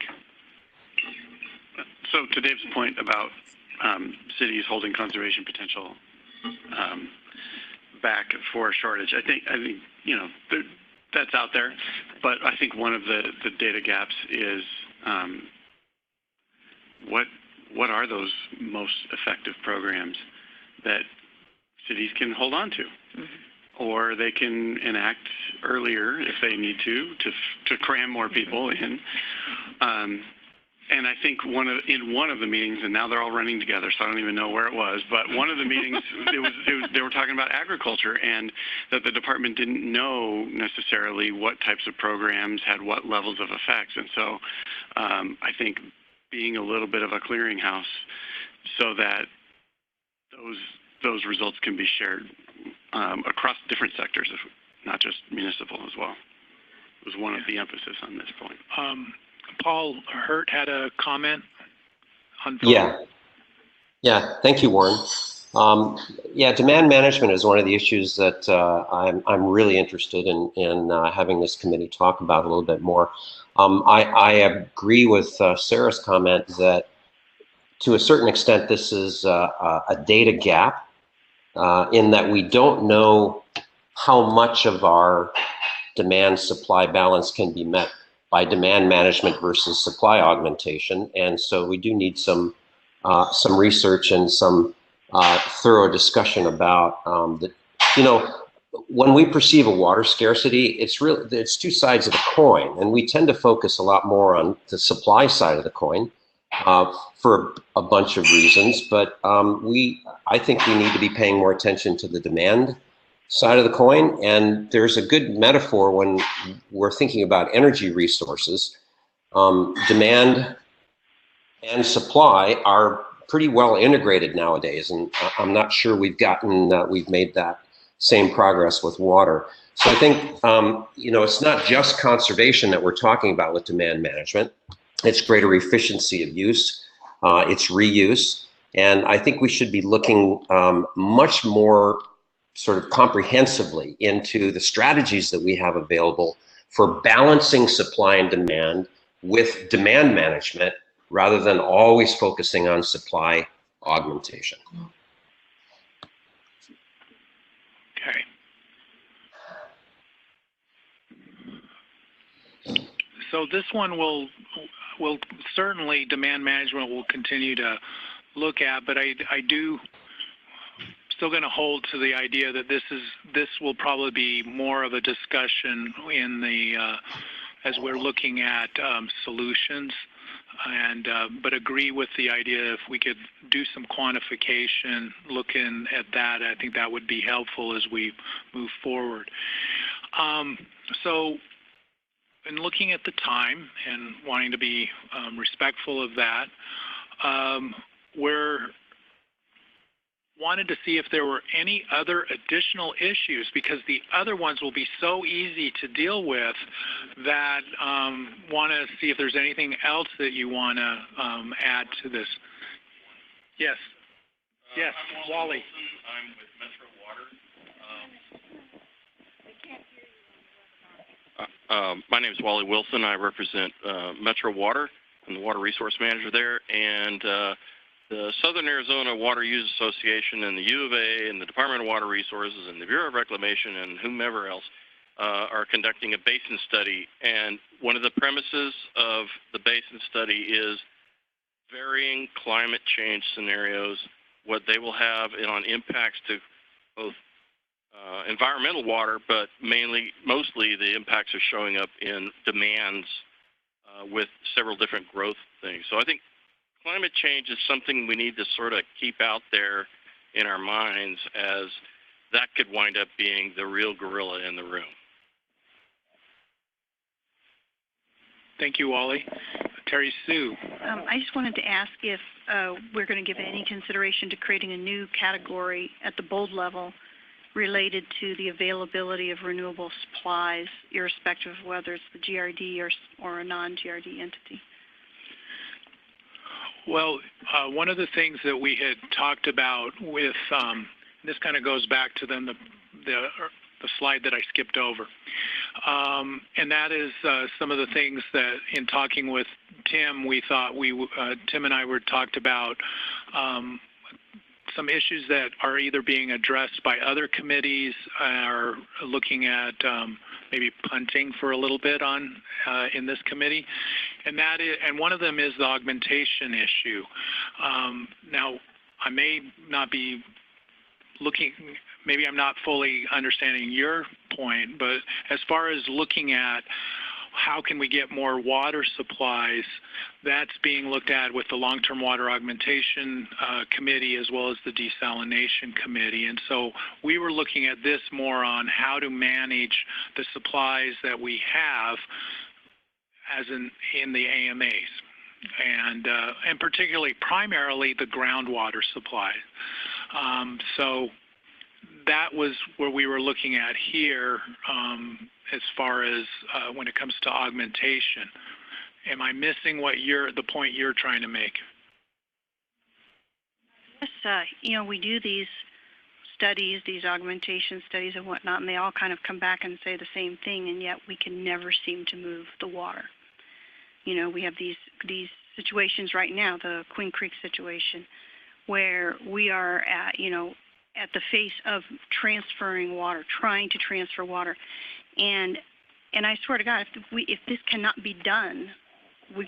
So to Dave's point about cities holding conservation potential back for a shortage, I think that's out there, but I think one of the data gaps is what are those most effective programs that cities can hold on to, or they can enact earlier if they need to cram more people in. And I think in one of the meetings, and now they're all running together, so I don't even know where it was, but one of the meetings, they were talking about agriculture, and that the department didn't know necessarily what types of programs had what levels of effects. And so I think being a little bit of a clearinghouse so that those results can be shared across different sectors, not just municipal as well, was one of the emphasis on this point. Paul Hurt had a comment on. Yeah. Thank you, Warren. Demand management is one of the issues that I'm really interested in having this committee talk about a little bit more. I agree with Sarah's comment that to a certain extent this is a data gap in that we don't know how much of our demand-supply balance can be met by demand management versus supply augmentation, and so we do need some research and some thorough discussion about when we perceive a water scarcity, it's two sides of the coin, and we tend to focus a lot more on the supply side of the coin for a bunch of reasons, but I think we need to be paying more attention to the demand side of the coin. And there's a good metaphor when we're thinking about energy resources. Demand and supply are pretty well integrated nowadays, and I'm not sure we've made that same progress with water. So I think it's not just conservation that we're talking about with demand management. It's greater efficiency of use, it's reuse, and I think we should be looking much more sort of comprehensively into the strategies that we have available for balancing supply and demand with demand management rather than always focusing on supply augmentation. Okay. So this one will certainly, demand management will continue to look at, but I do still going to hold to the idea that this will probably be more of a discussion in the as we're looking at solutions, and but agree with the idea if we could do some quantification looking at that, I think that would be helpful as we move forward. So in looking at the time and wanting to be respectful of that, we're wanted to see if there were any other additional issues, because the other ones will be so easy to deal with that want to see if there's anything else that you want to add to this. Yes. Yes, Wally. I'm with Metro Water. My name is Wally Wilson. I represent Metro Water. I'm the water resource manager there, and the Southern Arizona Water Use Association and the U of A and the Department of Water Resources and the Bureau of Reclamation and whomever else are conducting a basin study. And one of the premises of the basin study is varying climate change scenarios, what they will have on impacts to both environmental water, but mostly the impacts are showing up in demands with several different growth things. So I think climate change is something we need to sort of keep out there in our minds, as that could wind up being the real gorilla in the room. Thank you, Wally. Terry Sue. I just wanted to ask if we're going to give any consideration to creating a new category at the bold level related to the availability of renewable supplies, irrespective of whether it's the GRD or a non-GRD entity. Well, one of the things that we had talked about with, this kind of goes back to then the slide that I skipped over, and that is some of the things that in talking with Tim, we thought Tim and I were talked about some issues that are either being addressed by other committees or looking at maybe punting for a little bit on in this committee, and one of them is the augmentation issue. Now, I may not be maybe I'm not fully understanding your point, but as far as looking at how can we get more water supplies, that's being looked at with the Long-Term Water Augmentation Committee as well as the Desalination Committee. And so we were looking at this more on how to manage the supplies that we have as in the AMAs, and particularly primarily the groundwater supply. So that was where we were looking at here as far as when it comes to augmentation. Am I missing the point you're trying to make? Yes, we do these studies, these augmentation studies and whatnot, and they all kind of come back and say the same thing, and yet we can never seem to move the water. We have these situations right now, the Queen Creek situation, where we are at the face of transferring water, trying to transfer water, and I swear to God, if this cannot be done, we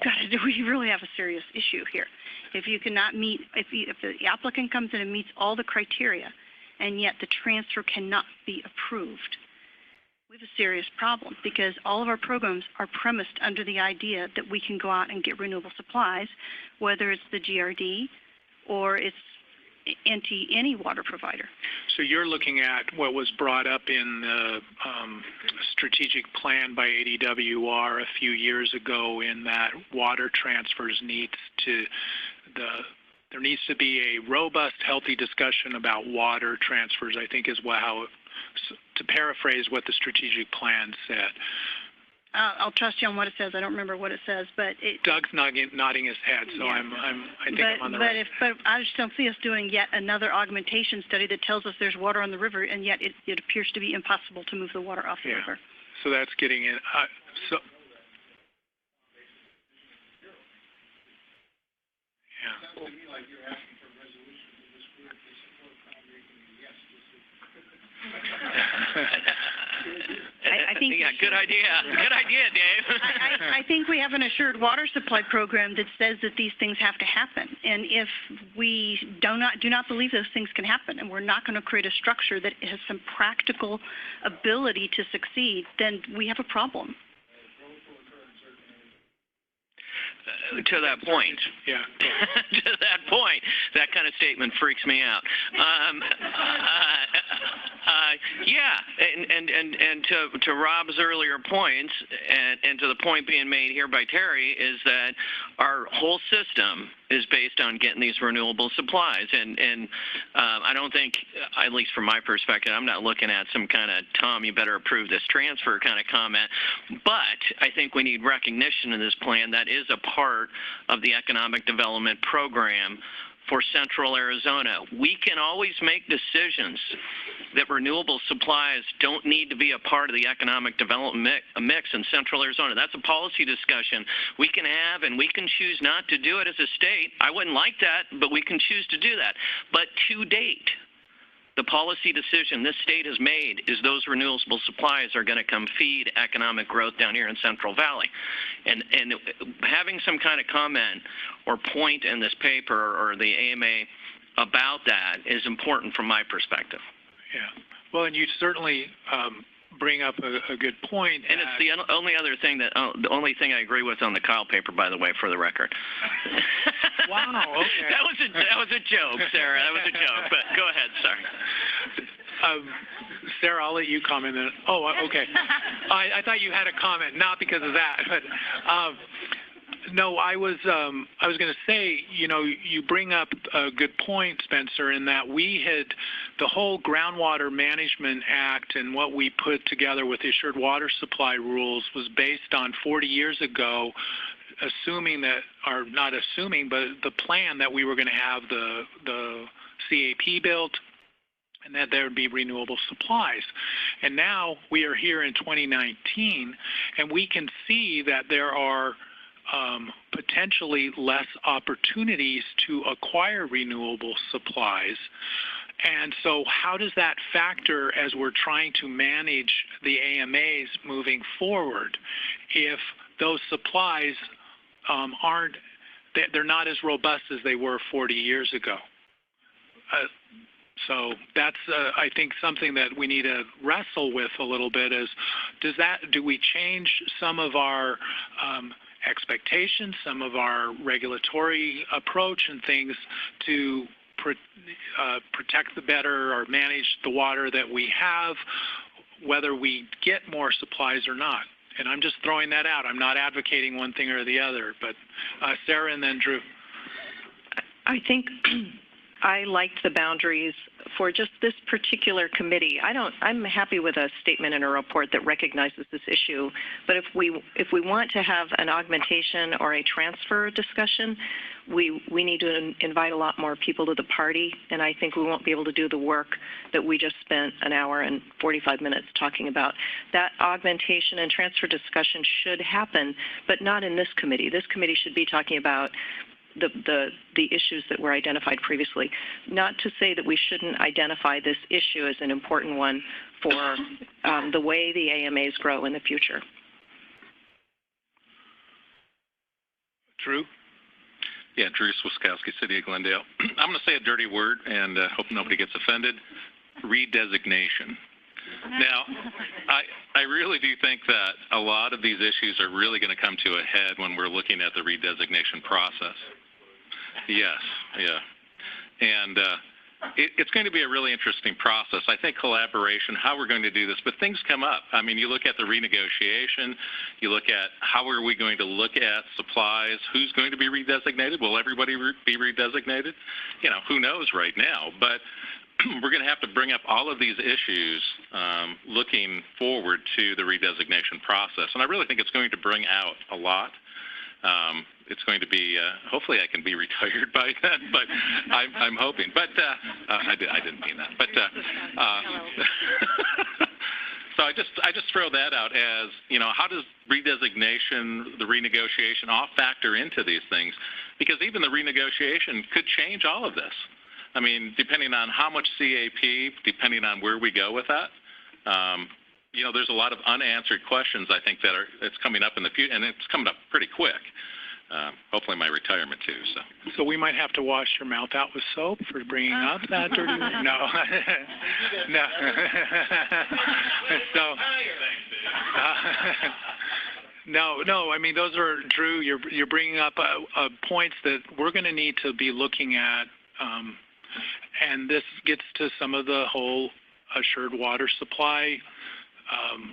really have a serious issue here. If you cannot meet, if the applicant comes in and meets all the criteria, and yet the transfer cannot be approved, we have a serious problem, because all of our programs are premised under the idea that we can go out and get renewable supplies, whether it's the GRD or it's any water provider. So you're looking at what was brought up in the strategic plan by ADWR a few years ago, in that water transfers there needs to be a robust, healthy discussion about water transfers, I think is to paraphrase what the strategic plan said. I'll trust you on what it says. I don't remember what it says, but Doug's nodding his head, so yeah. I think I'm on the right. But I just don't see us doing yet another augmentation study that tells us there's water on the river, and yet it appears to be impossible to move the water off the river. So that's getting in. I think good idea. Good idea, Dave. I think we have an assured water supply program that says that these things have to happen. And if we do not believe those things can happen, and we're not going to create a structure that has some practical ability to succeed, then we have a problem. To that point. Yeah. To that point, that kind of statement freaks me out. And to Rob's earlier points, and to the point being made here by Terry, is that our whole system is based on getting these renewable supplies. And I don't think, at least from my perspective, I'm not looking at some kind of, Tom, you better approve this transfer kind of comment. But I think we need recognition in this plan that is a part of the economic development program for Central Arizona. We can always make decisions that renewable supplies don't need to be a part of the economic development mix in Central Arizona. That's a policy discussion we can have, and we can choose not to do it as a state. I wouldn't like that, but we can choose to do that. But to date, the policy decision this state has made is those renewable supplies are going to come feed economic growth down here in Central Valley. And having some kind of comment or point in this paper or the AMA about that is important from my perspective. Yeah. Well, and you certainly bring up a good point. And it's the only other thing that the only thing I agree with on the Kyle paper, by the way, for the record. Wow. Okay. that was a joke, Sarah. That was a joke. But go ahead. Sorry. Sarah, I'll let you comment then. Oh, okay. I thought you had a comment, not because of that, but no, I was going to say, you know, you bring up a good point, Spencer, in that we had the whole Groundwater Management Act and what we put together with the Assured Water Supply rules was based on 40 years ago, assuming that, or not assuming, but the plan that we were going to have the CAP built and that there would be renewable supplies. And now we are here in 2019, and we can see that there are potentially less opportunities to acquire renewable supplies. And so how does that factor as we're trying to manage the AMAs moving forward if those supplies they're not as robust as they were 40 years ago? So that's, I think, something that we need to wrestle with a little bit is, do we change some of our expectations, some of our regulatory approach and things to protect the better or manage the water that we have, whether we get more supplies or not? And I'm just throwing that out. I'm not advocating one thing or the other, but Sarah and then Drew. I think I liked the boundaries for just this particular committee. I'm happy with a statement in a report that recognizes this issue, but if we want to have an augmentation or a transfer discussion, we need to invite a lot more people to the party, and I think we won't be able to do the work that we just spent an hour and 45 minutes talking about. That augmentation and transfer discussion should happen, but not in this committee. This committee should be talking about the issues that were identified previously. Not to say that we shouldn't identify this issue as an important one for the way the AMAs grow in the future. Drew? Yeah, Drew Swiskowski, City of Glendale. I'm going to say a dirty word and hope nobody gets offended. Redesignation. Now, I really do think that a lot of these issues are really going to come to a head when we're looking at the redesignation process. Yes, yeah. And it's going to be a really interesting process. I think collaboration, how we're going to do this, but things come up. I mean, you look at the renegotiation, you look at how are we going to look at supplies, who's going to be redesignated, will everybody be redesignated? You know, who knows right now, but we're going to have to bring up all of these issues looking forward to the redesignation process. And I really think it's going to bring out a lot. It's going to be, hopefully I can be retired by then, but I'm hoping. But I didn't mean that. But so I just throw that out as, you know, how does redesignation, the renegotiation, all factor into these things? Because even the renegotiation could change all of this. I mean, depending on how much CAP, depending on where we go with that, you know, there's a lot of unanswered questions, I think, that's coming up in the future, and it's coming up pretty quick. Hopefully my retirement, too. So we might have to wash your mouth out with soap for bringing up that dirty word? No. No. So, no, I mean, those are, Drew, you're bringing up points that we're going to need to be looking at. And this gets to some of the whole assured water supply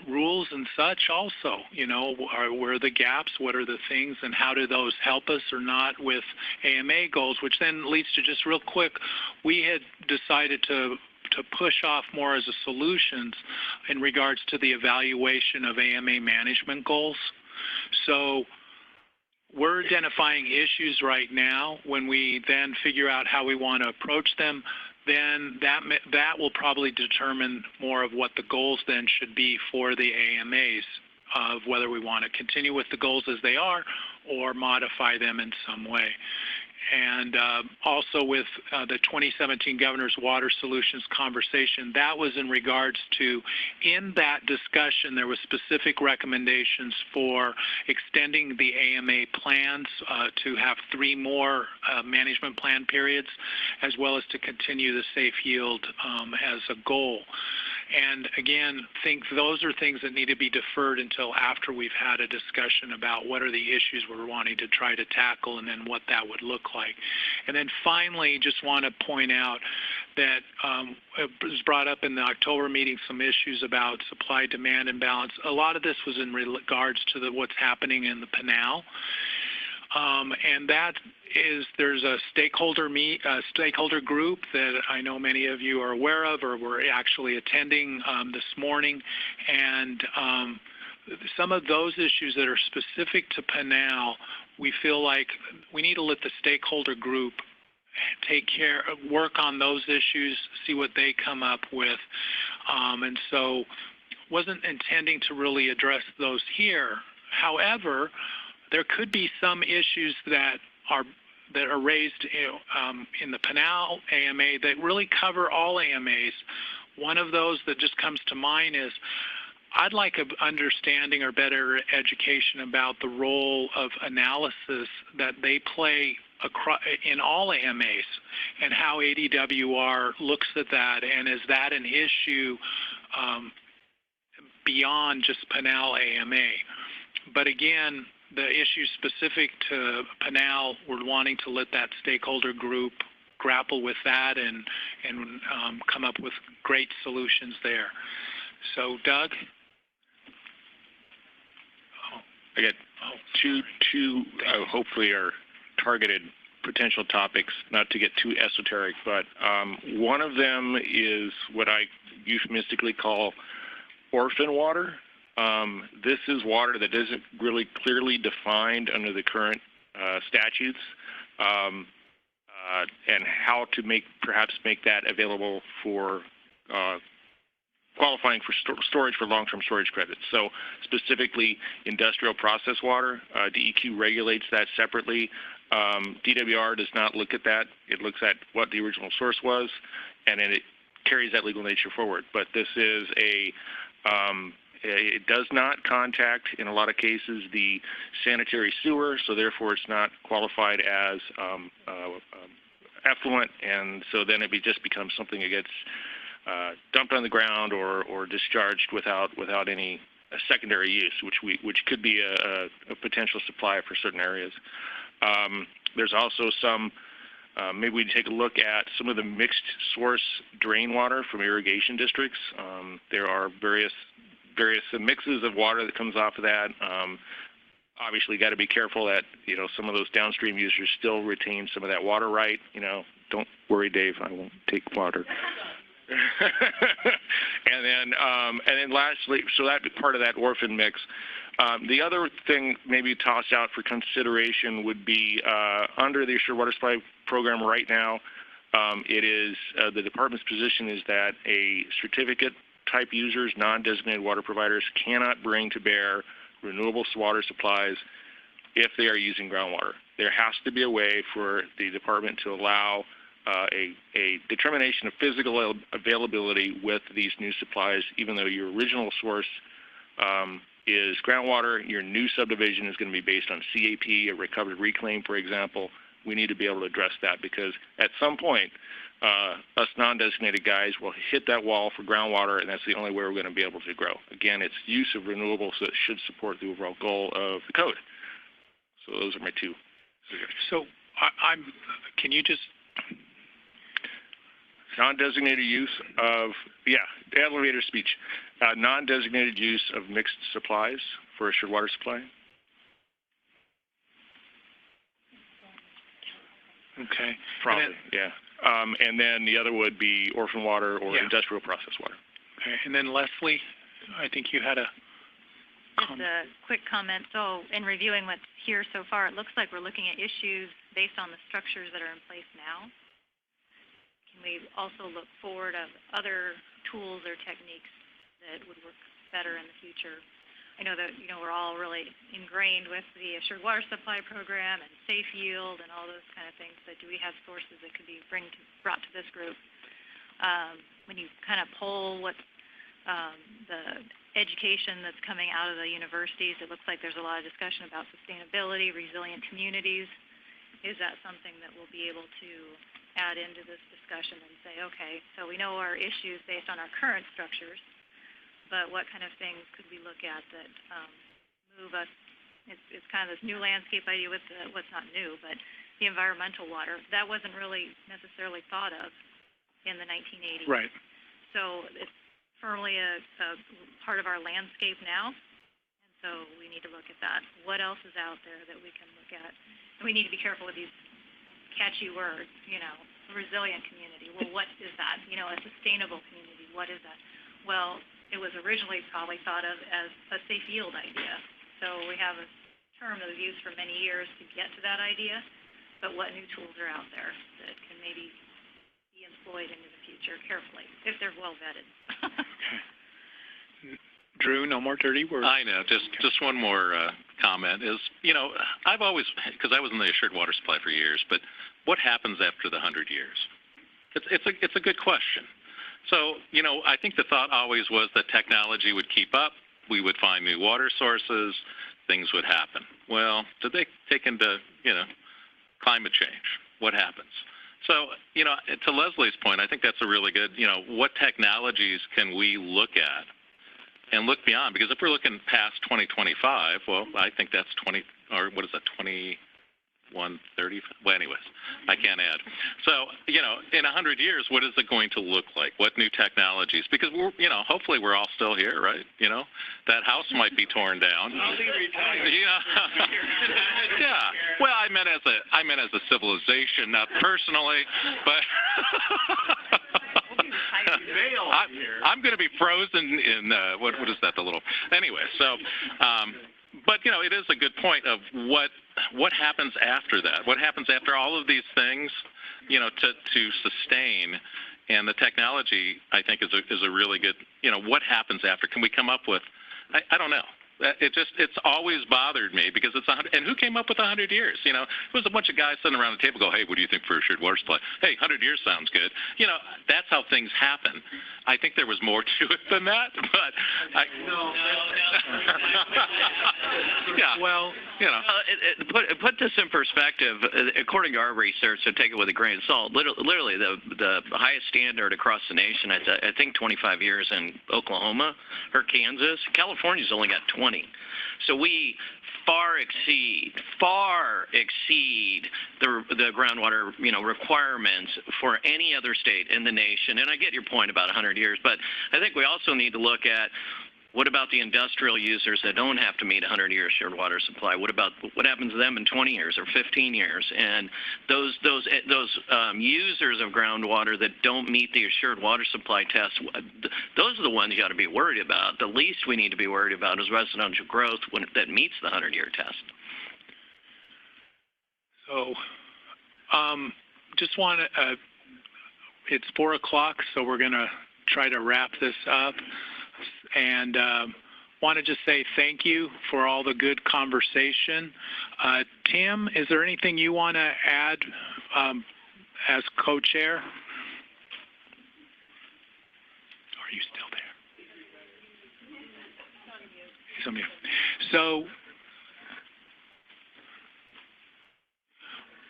rules and such also, you know, where are the gaps, what are the things, and how do those help us or not with AMA goals, which then leads to just real quick, we had decided to push off more as a solutions in regards to the evaluation of AMA management goals. So we're identifying issues right now. When we then figure out how we want to approach them, then that will probably determine more of what the goals then should be for the AMAs, of whether we want to continue with the goals as they are or modify them in some way. And also with the 2017 Governor's Water Solutions conversation, that was in regards to, in that discussion, there were specific recommendations for extending the AMA plans to have 3 more management plan periods, as well as to continue the safe yield as a goal. And again, think those are things that need to be deferred until after we've had a discussion about what are the issues we're wanting to try to tackle and then what that would look like. And then finally, just want to point out that it was brought up in the October meeting some issues about supply-demand imbalance. A lot of this was in regards to what's happening in the Pinal. And that is, there's a stakeholder group that I know many of you are aware of or were actually attending this morning. And some of those issues that are specific to Pinal, we feel like we need to let the stakeholder group work on those issues, see what they come up with. And so wasn't intending to really address those here. However, there could be some issues that are raised in the Pinal AMA that really cover all AMAs. One of those that just comes to mind is I'd like an understanding or better education about the role of analysis that they play in all AMAs and how ADWR looks at that, and is that an issue beyond just Pinal AMA. But again, the issues specific to Pinal, we're wanting to let that stakeholder group grapple with that and come up with great solutions there. So, Doug? I got two hopefully are targeted potential topics, not to get too esoteric, but one of them is what I euphemistically call orphan water. This is water that isn't really clearly defined under the current statutes, and how to perhaps make that available for qualifying for storage for long-term storage credits. So specifically industrial process water, DEQ regulates that separately. DWR does not look at that. It looks at what the original source was, and then it carries that legal nature forward. But this is it does not contact, in a lot of cases, the sanitary sewer, so therefore it's not qualified as effluent, and so then it just becomes something that gets dumped on the ground or discharged without any secondary use, which could be a potential supply for certain areas. There's also some, maybe we take a look at some of the mixed source drain water from irrigation districts. There are various mixes of water that comes off of that. Obviously, got to be careful that some of those downstream users still retain some of that water right. Don't worry, Dave, I won't take water. and then lastly, so that part of that orphan mix. The other thing maybe tossed out for consideration would be under the Assured Water Supply Program right now. It is the department's position is that a certificate type users, non-designated water providers, cannot bring to bear renewable water supplies if they are using groundwater. There has to be a way for the department to allow a determination of physical availability with these new supplies, even though your original source is groundwater. Your new subdivision is going to be based on CAP, a recovered reclaim, for example. We need to be able to address that because at some point, us non-designated guys will hit that wall for groundwater, and that's the only way we're going to be able to grow. Again, it's use of renewables that should support the overall goal of the code. So those are my two. So can you just... Non-designated use of, elevator speech. Non-designated use of mixed supplies for assured water supply. Okay. Probably, yeah. And then the other would be orphan water or industrial process water. Okay. And then Leslie, I think you had a Just a quick comment. So in reviewing what's here so far, it looks like we're looking at issues based on the structures that are in place now. Can we also look forward of other tools or techniques that would work better in the future? I know that, we're all really ingrained with the Assured Water Supply Program and safe yield and all those kind of things, but do we have sources that could be brought to this group? When you kind of poll what the education that's coming out of the universities, it looks like there's a lot of discussion about sustainability, resilient communities. Is that something that we'll be able to add into this discussion and say, okay, so we know our issues based on our current structures, but what kind of things could we look at that move us? It's kind of this new landscape idea with what's not new, but the environmental water, that wasn't really necessarily thought of in the 1980s. Right. So it's firmly a part of our landscape now, and so we need to look at that. What else is out there that we can look at? And we need to be careful with these catchy words, a resilient community. Well, what is that? A sustainable community, what is that? Well, it was originally probably thought of as a safe yield idea. So we have a term that was used for many years to get to that idea, but what new tools are out there that can maybe be employed into the future carefully, if they're well vetted? Drew, no more dirty words. I know. Just one more comment is, I've always, because I was in the Assured Water Supply for years, but what happens after the 100 years? It's a good question. So, I think the thought always was that technology would keep up, we would find new water sources, things would happen. Well, did they take into, climate change? What happens? So, to Leslie's point, I think that's a really good, what technologies can we look at and look beyond? Because if we're looking past 2025, well, I think that's 2130. Well, anyways, I can't add. So, in 100 years, what is it going to look like? What new technologies? Because we're, hopefully we're all still here, right? That house might be torn down. I'll be retired. Yeah. Well, I meant as a civilization, not personally, but I'm going to be frozen in what is that? The little. Anyway, so. But, it is a good point of what happens after that. What happens after all of these things, to sustain. And the technology, I think, is a really good, what happens after? Can we come up with, I don't know. It's always bothered me because it's 100, and who came up with 100 years? It was a bunch of guys sitting around the table go, hey, what do you think for Assured Water Supply? Hey, 100 years sounds good. That's how things happen. I think there was more to it than that, but No. Yeah. Well, put this in perspective. According to our research, so take it with a grain of salt. Literally, the highest standard across the nation, I think 25 years in Oklahoma or Kansas. California's only got 20. So we far exceed the groundwater, requirements for any other state in the nation. And I get your point about 100 years, but I think we also need to look at what about the industrial users that don't have to meet 100-year assured water supply? What happens to them in 20 years or 15 years? And those users of groundwater that don't meet the assured water supply test, those are the ones you got to be worried about. The least we need to be worried about is residential growth that meets the 100-year test. So, just want to, it's 4 o'clock, so we're going to try to wrap this up. And want to just say thank you for all the good conversation. Tim, is there anything you want to add as co-chair? Are you still there? He's on mute. So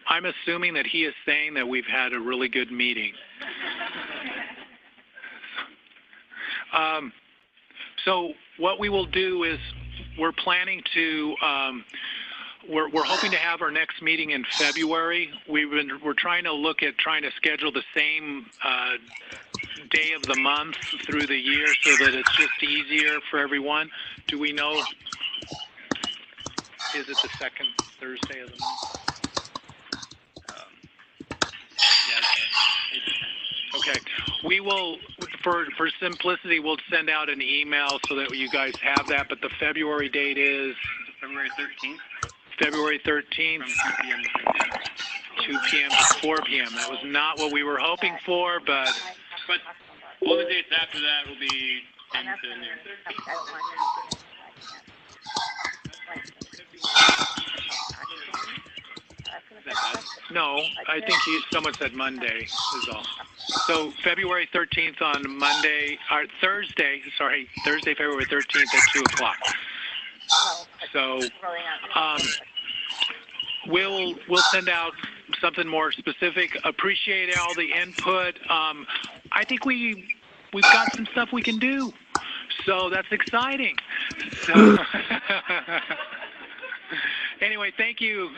I'm assuming that he is saying that we've had a really good meeting. So what we will do is we're planning to, we're hoping to have our next meeting in February. We're trying to look at trying to schedule the same day of the month through the year so that it's just easier for everyone. Do we know, is it the second Thursday of the month? Okay, we will, for simplicity, we'll send out an email so that you guys have that, but the February date is? February 13th? February 13th, 2 p.m. to 4 p.m. That was not what we were hoping for, but all the dates after that will be changed in there. no, I think someone said Monday is all. So February 13th on Monday, or Thursday, February 13th at 2 o'clock. So we'll send out something more specific. Appreciate all the input. I think we've got some stuff we can do. So that's exciting. So anyway, thank you.